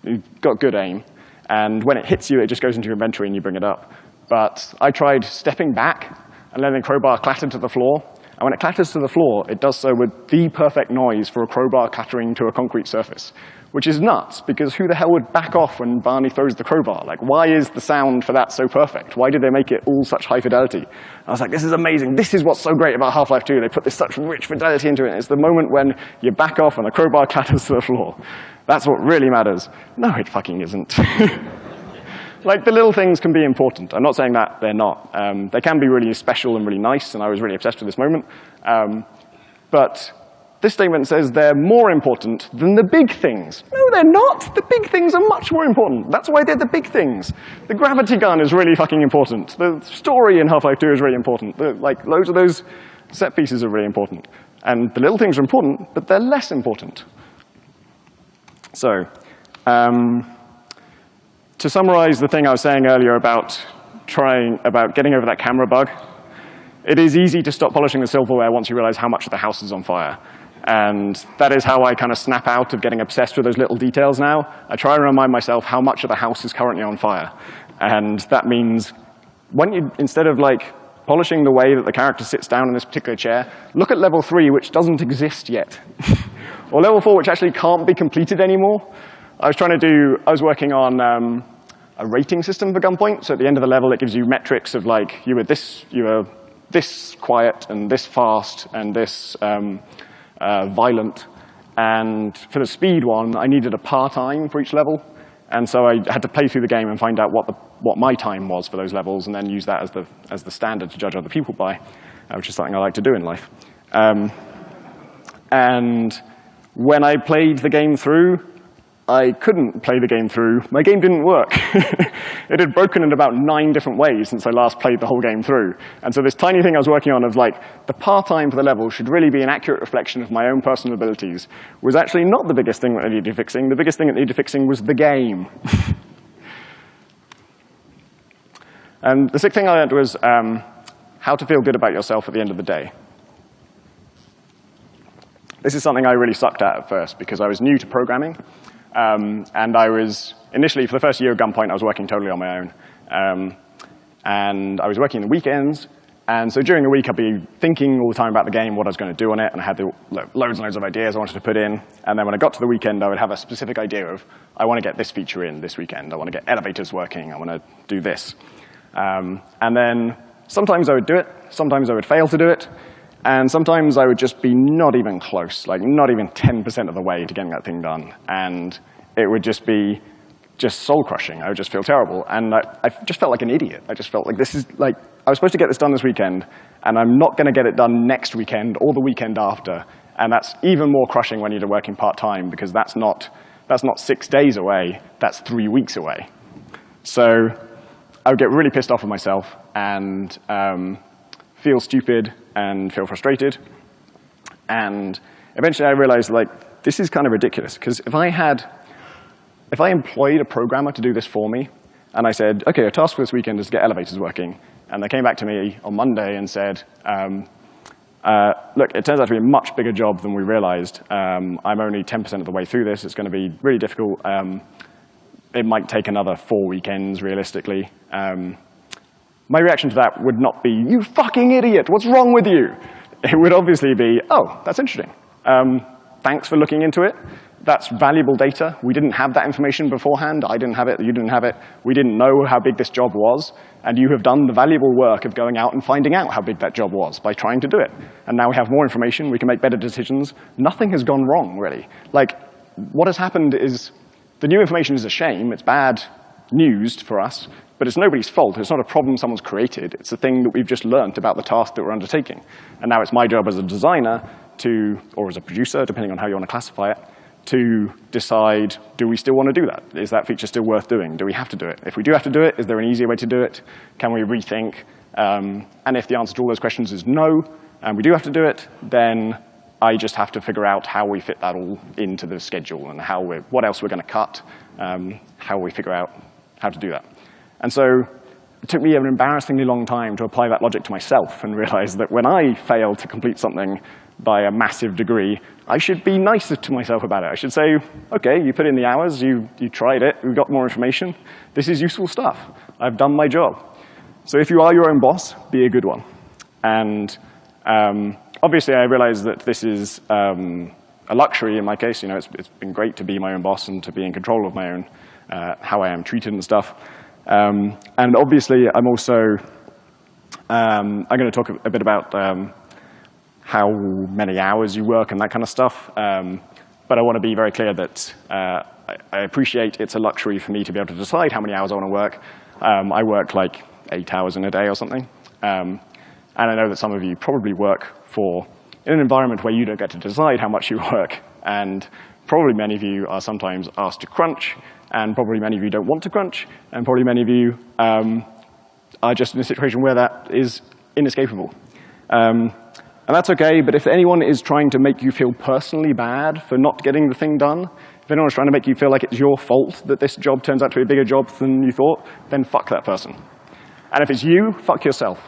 You've got good aim. And when it hits you, it just goes into your inventory and you bring it up. But I tried stepping back and letting the crowbar clatter to the floor. And when it clatters to the floor, it does so with the perfect noise for a crowbar clattering to a concrete surface, which is nuts, because who the hell would back off when Barney throws the crowbar? Like, why is the sound for that so perfect? Why did they make it all such high fidelity? I was like, this is amazing. This is what's so great about Half-Life 2. They put this such rich fidelity into it. It's the moment when you back off and the crowbar clatters to the floor. That's what really matters. No, it fucking isn't. Like, the little things can be important. I'm not saying that they're not. They can be really special and really nice, and I was really obsessed with this moment. But this statement says they're more important than the big things. No, they're not. The big things are much more important. That's why they're the big things. The gravity gun is really fucking important. The story in Half-Life 2 is really important. Loads of those set pieces are really important. And the little things are important, but they're less important. So, to summarize the thing I was saying earlier about getting over that camera bug, it is easy to stop polishing the silverware once you realize how much of the house is on fire. And that is how I kind of snap out of getting obsessed with those little details now. I try and remind myself how much of the house is currently on fire. And that means instead of polishing the way that the character sits down in this particular chair, look at level 3, which doesn't exist yet. Or level 4, which actually can't be completed anymore. I was working on a rating system for Gunpoint. So at the end of the level, it gives you metrics of you were this quiet and this fast and this violent. And for the speed one, I needed a par time for each level. And so I had to play through the game and find out what my time was for those levels, and then use that as the standard to judge other people by, which is something I like to do in life. And when I played the game through, I couldn't play the game through. My game didn't work. It had broken in about 9 different ways since I last played the whole game through. And so this tiny thing I was working on of the par time for the level should really be an accurate reflection of my own personal abilities was actually not the biggest thing that needed fixing. The biggest thing that needed fixing was the game. And the 6th thing I learned was how to feel good about yourself at the end of the day. This is something I really sucked at first because I was new to programming. And I was, initially, for the first year of Gunpoint, I was working totally on my own. And I was working the weekends. And so during the week, I'd be thinking all the time about the game, what I was going to do on it, and I had loads and loads of ideas I wanted to put in. And then when I got to the weekend, I would have a specific idea of, I want to get this feature in this weekend. I want to get elevators working. I want to do this. And then sometimes I would do it. Sometimes I would fail to do it. And sometimes I would just be not even close, like not even 10% of the way to getting that thing done. And it would just be just soul-crushing. I would just feel terrible. And I just felt like an idiot. I just felt like this is like, I was supposed to get this done this weekend, and I'm not going to get it done next weekend or the weekend after. And that's even more crushing when you're working part-time, because that's not 6 days away, that's 3 weeks away. So I would get really pissed off with myself and feel stupid and feel frustrated. And eventually I realized, like, this is kind of ridiculous, because if I employed a programmer to do this for me, and I said, okay, a task for this weekend is to get elevators working, and they came back to me on Monday and said, look, it turns out to be a much bigger job than we realized. I'm only 10% of the way through this. It's going to be really difficult. It might take another 4 weekends, realistically. My reaction to that would not be, you fucking idiot, what's wrong with you? It would obviously be, oh, that's interesting. Thanks for looking into it. That's valuable data. We didn't have that information beforehand. I didn't have it. You didn't have it. We didn't know how big this job was. And you have done the valuable work of going out and finding out how big that job was by trying to do it. And now we have more information. We can make better decisions. Nothing has gone wrong, really. Like, what has happened is the new information is a shame. It's bad news for us. But it's nobody's fault. It's not a problem someone's created. It's a thing that we've just learned about the task that we're undertaking. And now it's my job as a designer to, or as a producer, depending on how you want to classify it, to decide, do we still want to do that? Is that feature still worth doing? Do we have to do it? If we do have to do it, is there an easier way to do it? Can we rethink? And if the answer to all those questions is no, and we do have to do it, then I just have to figure out how we fit that all into the schedule and what else we're going to cut, how we figure out how to do that. And so it took me an embarrassingly long time to apply that logic to myself and realize that when I fail to complete something by a massive degree, I should be nicer to myself about it. I should say, okay, you put in the hours, you tried it, we got more information. This is useful stuff. I've done my job. So if you are your own boss, be a good one. And obviously, I realize that this is a luxury in my case. You know, it's been great to be my own boss and to be in control of my own, how I am treated and stuff. And obviously, I'm also, I'm going to talk a bit about how many hours you work and that kind of stuff. But I want to be very clear that I appreciate it's a luxury for me to be able to decide how many hours I want to work. I work like 8 hours in a day or something. And I know that some of you probably work in an environment where you don't get to decide how much you work. And probably many of you are sometimes asked to crunch, and probably many of you don't want to crunch, and probably many of you are just in a situation where that is inescapable. And that's okay, but if anyone is trying to make you feel personally bad for not getting the thing done, if anyone is trying to make you feel like it's your fault that this job turns out to be a bigger job than you thought, then fuck that person. And if it's you, fuck yourself.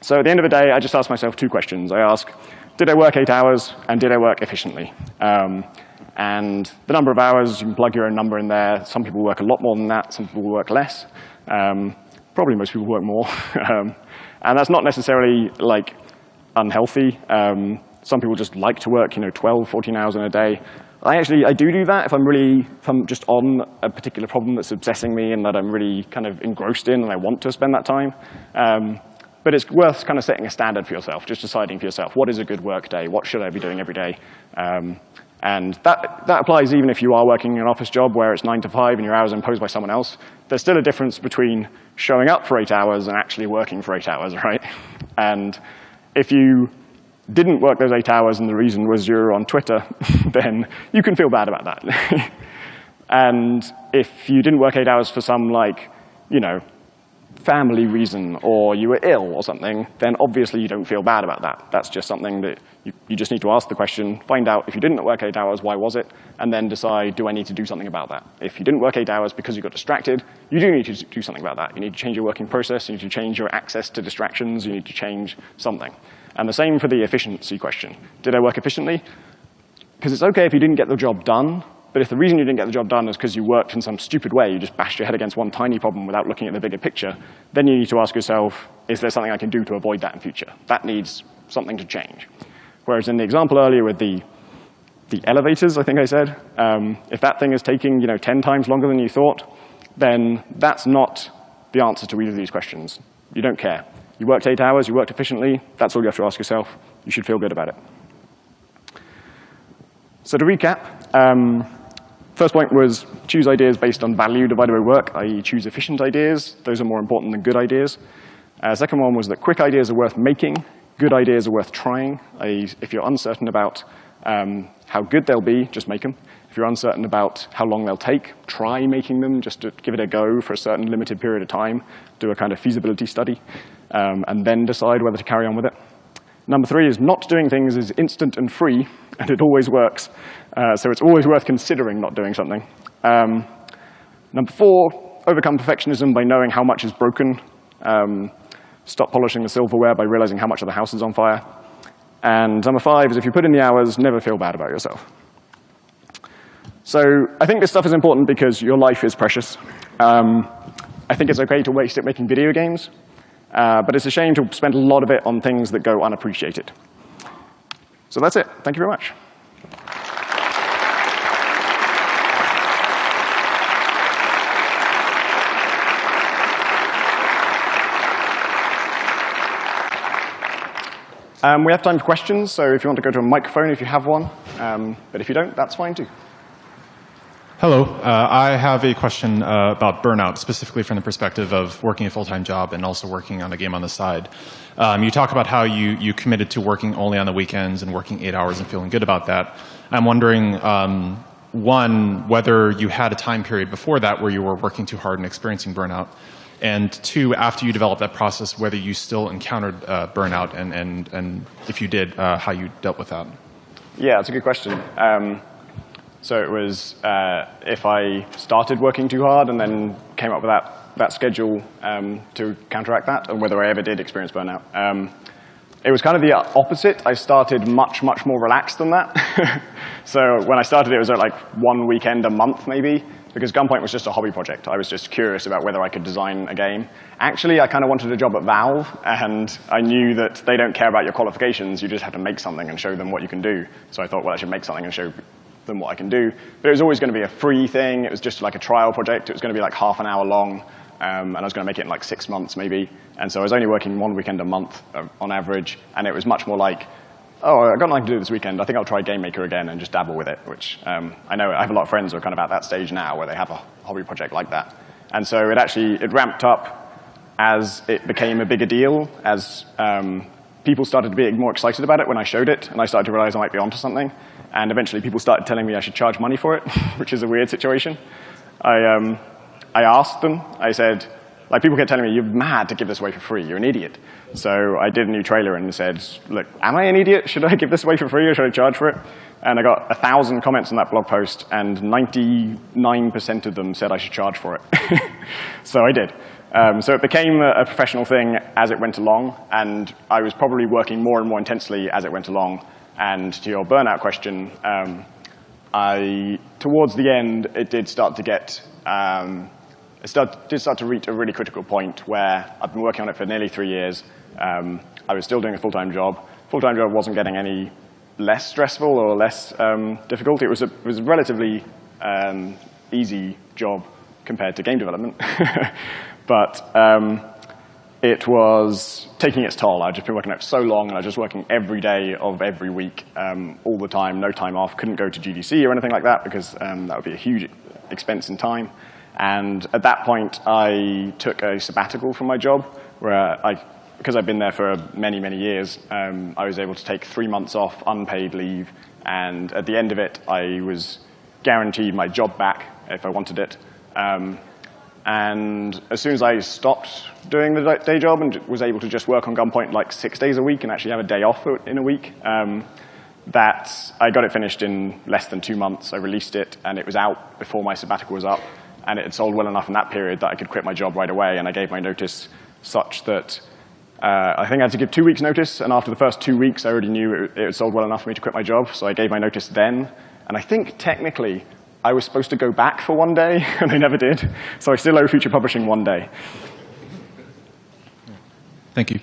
So at the end of the day, I just ask myself 2 questions. I ask, did I work 8 hours, and did I work efficiently? And the number of hours, you can plug your own number in there. Some people work a lot more than that. Some people work less. Probably most people work more. And that's not necessarily like unhealthy. Some people just like to work 12, 14 hours in a day. I do that if I'm just on a particular problem that's obsessing me and that I'm really kind of engrossed in and I want to spend that time. But it's worth kind of setting a standard for yourself, just deciding for yourself, what is a good work day? What should I be doing every day? And that applies even if you are working in an office job where it's 9 to 5 and your hours are imposed by someone else. There's still a difference between showing up for 8 hours and actually working for 8 hours, right? And if you didn't work those 8 hours and the reason was you're on Twitter, then you can feel bad about that. And if you didn't work 8 hours for some, family reason, or you were ill or something, then obviously you don't feel bad about that. That's just something that you just need to ask the question, find out if you didn't work 8 hours, why was it, and then decide, do I need to do something about that? If you didn't work 8 hours because you got distracted, you do need to do something about that. You need to change your working process, you need to change your access to distractions, you need to change something. And the same for the efficiency question. Did I work efficiently? Because it's okay if you didn't get the job done, but if the reason you didn't get the job done is because you worked in some stupid way, you just bashed your head against one tiny problem without looking at the bigger picture, then you need to ask yourself, is there something I can do to avoid that in future? That needs something to change. Whereas in the example earlier with the elevators, I think I said, if that thing is taking 10 times longer than you thought, then that's not the answer to either of these questions. you don't care. You worked 8 hours, you worked efficiently, that's all you have to ask yourself. You should feel good about it. So to recap, first point was choose ideas based on value divided by work, i.e. choose efficient ideas. Those are more important than good ideas. Second one was that quick ideas are worth making. Good ideas are worth trying, i.e. if you're uncertain about how good they'll be, just make them. If you're uncertain about how long they'll take, try making them just to give it a go for a certain limited period of time. Do a kind of feasibility study, and then decide whether to carry on with it. Number 3 is not doing things is instant and free, and it always works. So it's always worth considering not doing something. Number 4, overcome perfectionism by knowing how much is broken. Stop polishing the silverware by realizing how much of the house is on fire. And number 5 is if you put in the hours, never feel bad about yourself. So I think this stuff is important because your life is precious. I think it's okay to waste it making video games, but it's a shame to spend a lot of it on things that go unappreciated. So that's it. Thank you very much. We have time for questions, so if you want to go to a microphone if you have one, but if you don't, that's fine too. Hello. I have a question about burnout, specifically from the perspective of working a full-time job and also working on a game on the side. You talk about how you committed to working only on the weekends and working 8 hours and feeling good about that. I'm wondering, one, whether you had a time period before that where you were working too hard and experiencing burnout, and 2, after you developed that process, whether you still encountered burnout, and if you did, how you dealt with that. Yeah, that's a good question. So it was if I started working too hard and then came up with that schedule to counteract that, and whether I ever did experience burnout. It was kind of the opposite. I started much, much more relaxed than that. So when I started, it was like 1 weekend a month, maybe, because Gunpoint was just a hobby project. I was just curious about whether I could design a game. Actually, I kind of wanted a job at Valve, and I knew that they don't care about your qualifications. You just have to make something and show them what you can do. So I thought, well, I should make something and show them what I can do. But it was always going to be a free thing. It was just like a trial project. It was going to be like half an hour long, and I was going to make it in like 6 months, maybe. And so I was only working 1 weekend a month on average, and it was much more like, oh, I got nothing to do this weekend. I think I'll try Game Maker again and just dabble with it, which I know I have a lot of friends who are kind of at that stage now where they have a hobby project like that. And so it ramped up as it became a bigger deal, as people started to be more excited about it when I showed it, and I started to realize I might be onto something. And eventually people started telling me I should charge money for it, which is a weird situation. I asked them, I said, like, people kept telling me, you're mad to give this away for free, you're an idiot. So I did a new trailer and said, look, am I an idiot? Should I give this away for free or should I charge for it? And I got 1,000 comments on that blog post, and 99% of them said I should charge for it. So I did. So it became a professional thing as it went along, and I was probably working more and more intensely as it went along. And to your burnout question, towards the end, it did start to get, did start to reach a really critical point where I've been working on it for nearly 3 years. I was still doing a full-time job. Full-time job wasn't getting any less stressful or less difficult. It was a relatively easy job compared to game development. But it was taking its toll. I'd just been working on it for so long, and I was just working every day of every week, all the time, no time off. Couldn't go to GDC or anything like that because that would be a huge expense in time. And at that point, I took a sabbatical from my job, where because I've been there for many, many years, I was able to take 3 months off, unpaid leave, and at the end of it, I was guaranteed my job back if I wanted it. And as soon as I stopped doing the day job and was able to just work on Gunpoint like 6 days a week and actually have a day off in a week, that I got it finished in less than 2 months. I released it, and it was out before my sabbatical was up, and it had sold well enough in that period that I could quit my job right away, and I gave my notice such that I think I had to give 2 weeks' notice, and after the first 2 weeks, I already knew it had sold well enough for me to quit my job, so I gave my notice then. And I think technically I was supposed to go back for 1 day, and I never did. So I still owe Future Publishing 1 day. Thank you.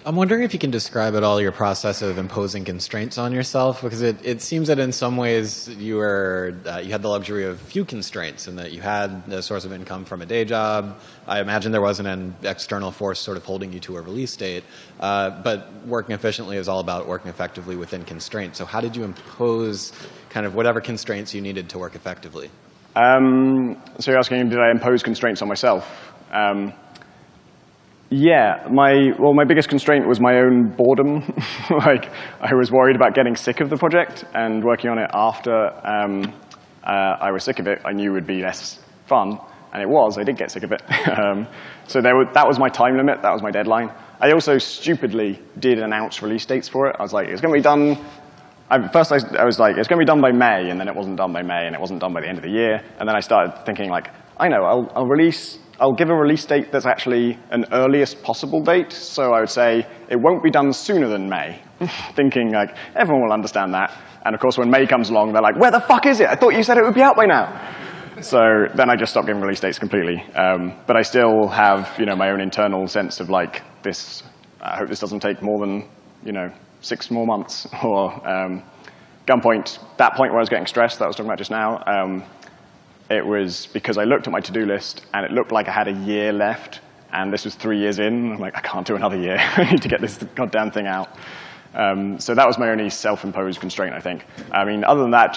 I'm wondering if you can describe at all your process of imposing constraints on yourself, because it seems that in some ways you had the luxury of few constraints, and that you had a source of income from a day job. I imagine there wasn't an external force sort of holding you to a release date, but working efficiently is all about working effectively within constraints. So how did you impose kind of whatever constraints you needed to work effectively? So you're asking, did I impose constraints on myself? Yeah, my biggest constraint was my own boredom. Like, I was worried about getting sick of the project, and working on it after I was sick of it, I knew would be less fun, and it was. I did get sick of it. So that was my time limit, that was my deadline. I also stupidly did announce release dates for it. I was like, it's going to be done. First I was like, it's going to be done by May, and then it wasn't done by May, and it wasn't done by the end of the year. And then I started thinking, like, I know, I'll give a release date that's actually an earliest possible date. So I would say it won't be done sooner than May, thinking like everyone will understand that. And of course, when May comes along, they're like, where the fuck is it? I thought you said it would be out by now. So then I just stopped giving release dates completely. But I still have, my own internal sense of like this. I hope this doesn't take more than 6 more months. Or Gunpoint, that point where I was getting stressed that I was talking about just now. It was because I looked at my to-do list, and it looked like I had a year left, and this was 3 years in. I'm like, I can't do another year. I need to get this goddamn thing out. So that was my only self-imposed constraint, I think. I mean, other than that,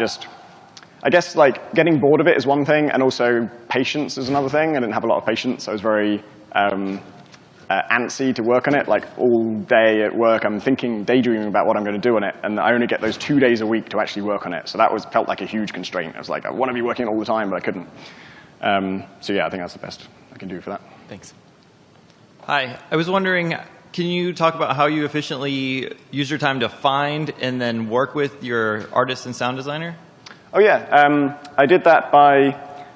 I guess like getting bored of it is one thing, and also patience is another thing. I didn't have a lot of patience. I was very antsy to work on it. Like all day at work, I'm daydreaming about what I'm going to do on it, and I only get those 2 days a week to actually work on it. So that felt like a huge constraint. I was like, I want to be working all the time, but I couldn't. So yeah, I think that's the best I can do for that. Thanks. Hi, I was wondering, can you talk about how you efficiently use your time to find and then work with your artist and sound designer? Oh yeah, I did that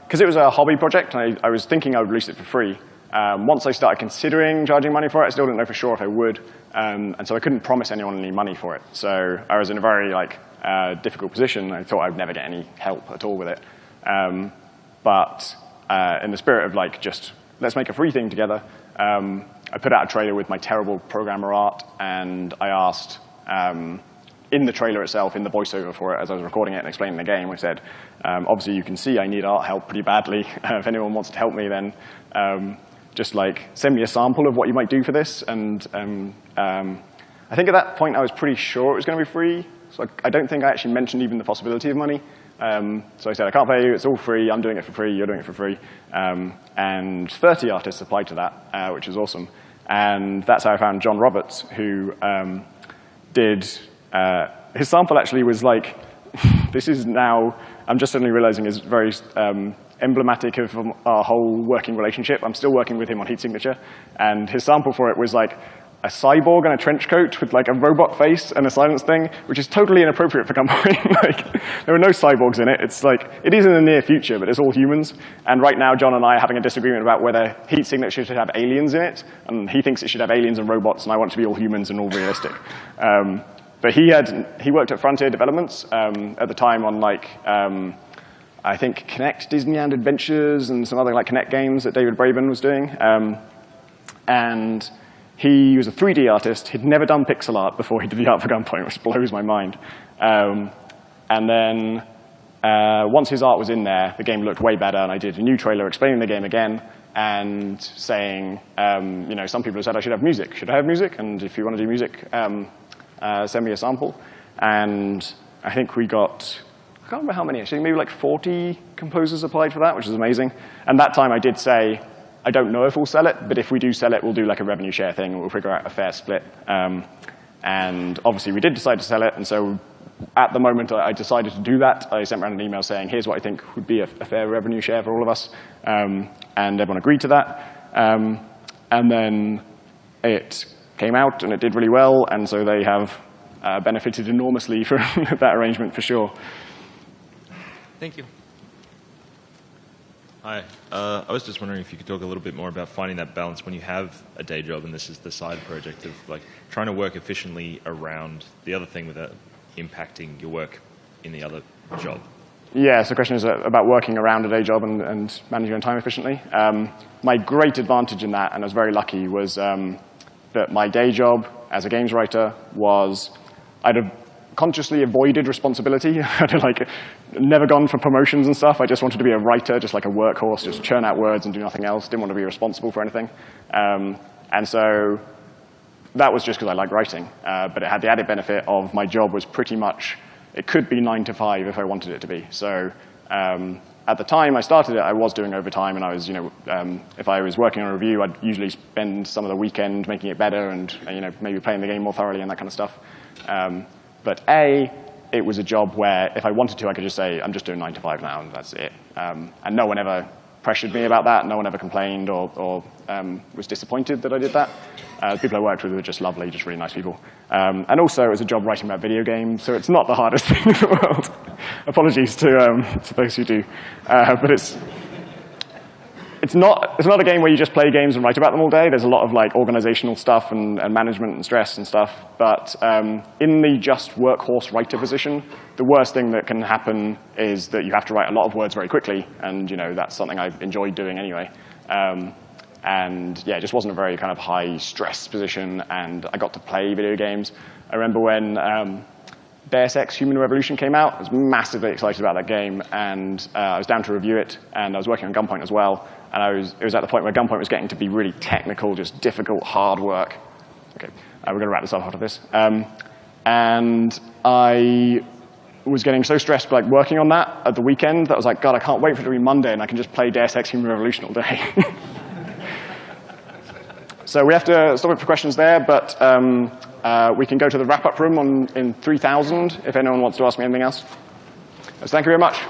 because it was a hobby project, and I was thinking I would release it for free. Once I started considering charging money for it, I still didn't know for sure if I would, and so I couldn't promise anyone any money for it. So I was in a very difficult position. I thought I'd never get any help at all with it. But in the spirit of just let's make a free thing together, I put out a trailer with my terrible programmer art, and I asked in the trailer itself, in the voiceover for it, as I was recording it and explaining the game, I said, obviously you can see I need art help pretty badly. If anyone wants to help me, then just send me a sample of what you might do for this. And I think at that point I was pretty sure it was going to be free. So I don't think I actually mentioned even the possibility of money. So I said, I can't pay you, it's all free, I'm doing it for free, you're doing it for free. And 30 artists applied to that, which was awesome. And that's how I found John Roberts, who did, his sample actually was this is now, I'm just suddenly realizing is very emblematic of our whole working relationship. I'm still working with him on Heat Signature, and his sample for it was a cyborg in a trench coat with a robot face and a silence thing, which is totally inappropriate for Gunpoint. There are no cyborgs in it. It is in the near future, but it's all humans. And right now, John and I are having a disagreement about whether Heat Signature should have aliens in it, and he thinks it should have aliens and robots, and I want it to be all humans and all realistic. But he worked at Frontier Developments at the time on I think Kinect Disneyland Adventures and some other Kinect games that David Braben was doing. And he was a 3D artist. He'd never done pixel art before he did the art for Gunpoint, which blows my mind. And then once his art was in there, the game looked way better, and I did a new trailer explaining the game again and saying, some people have said I should have music. Should I have music? And if you want to do music, send me a sample. And I think we got, I can't remember how many actually, maybe 40 composers applied for that, which is amazing. And that time I did say, I don't know if we'll sell it, but if we do sell it, we'll do a revenue share thing, and we'll figure out a fair split. And obviously we did decide to sell it, and so at the moment I decided to do that. I sent around an email saying, here's what I think would be a fair revenue share for all of us. And everyone agreed to that. And then it came out, and it did really well, and so they have benefited enormously from that arrangement for sure. Thank you. Hi. I was just wondering if you could talk a little bit more about finding that balance when you have a day job and this is the side project of trying to work efficiently around the other thing without impacting your work in the other job. Yeah, so the question is about working around a day job and managing your own time efficiently. My great advantage in that, and I was very lucky, was that my day job as a games writer was, I'd have consciously avoided responsibility. I'd like never gone for promotions and stuff. I just wanted to be a writer, just like a workhorse, just churn out words and do nothing else. Didn't want to be responsible for anything. And so that was just because I liked writing. But it had the added benefit of my job was pretty much, it could be 9 to 5 if I wanted it to be. So at the time I started it, I was doing overtime, and I was, if I was working on a review, I'd usually spend some of the weekend making it better and maybe playing the game more thoroughly and that kind of stuff. But it was a job where if I wanted to, I could just say, I'm just doing 9 to 5 now, and that's it. And no one ever pressured me about that. No one ever complained or was disappointed that I did that. The people I worked with were just lovely, just really nice people. And also, it was a job writing about video games, so it's not the hardest thing in the world. Apologies to those who do. But it's not a game where you just play games and write about them all day. There's a lot of like organizational stuff and management and stress and stuff. But in the just workhorse writer position, the worst thing that can happen is that you have to write a lot of words very quickly. And that's something I enjoyed doing anyway. And yeah, it just wasn't a very kind of high stress position. And I got to play video games. I remember when Deus Ex Human Revolution came out. I was massively excited about that game, and I was down to review it, and I was working on Gunpoint as well, and it was at the point where Gunpoint was getting to be really technical, just difficult, hard work. Okay, we're going to wrap this up after this. And I was getting so stressed like working on that at the weekend that I was like, God, I can't wait for it to be Monday, and I can just play Deus Ex Human Revolution all day. So we have to stop it for questions there, but we can go to the wrap-up room in 3000 if anyone wants to ask me anything else. So thank you very much.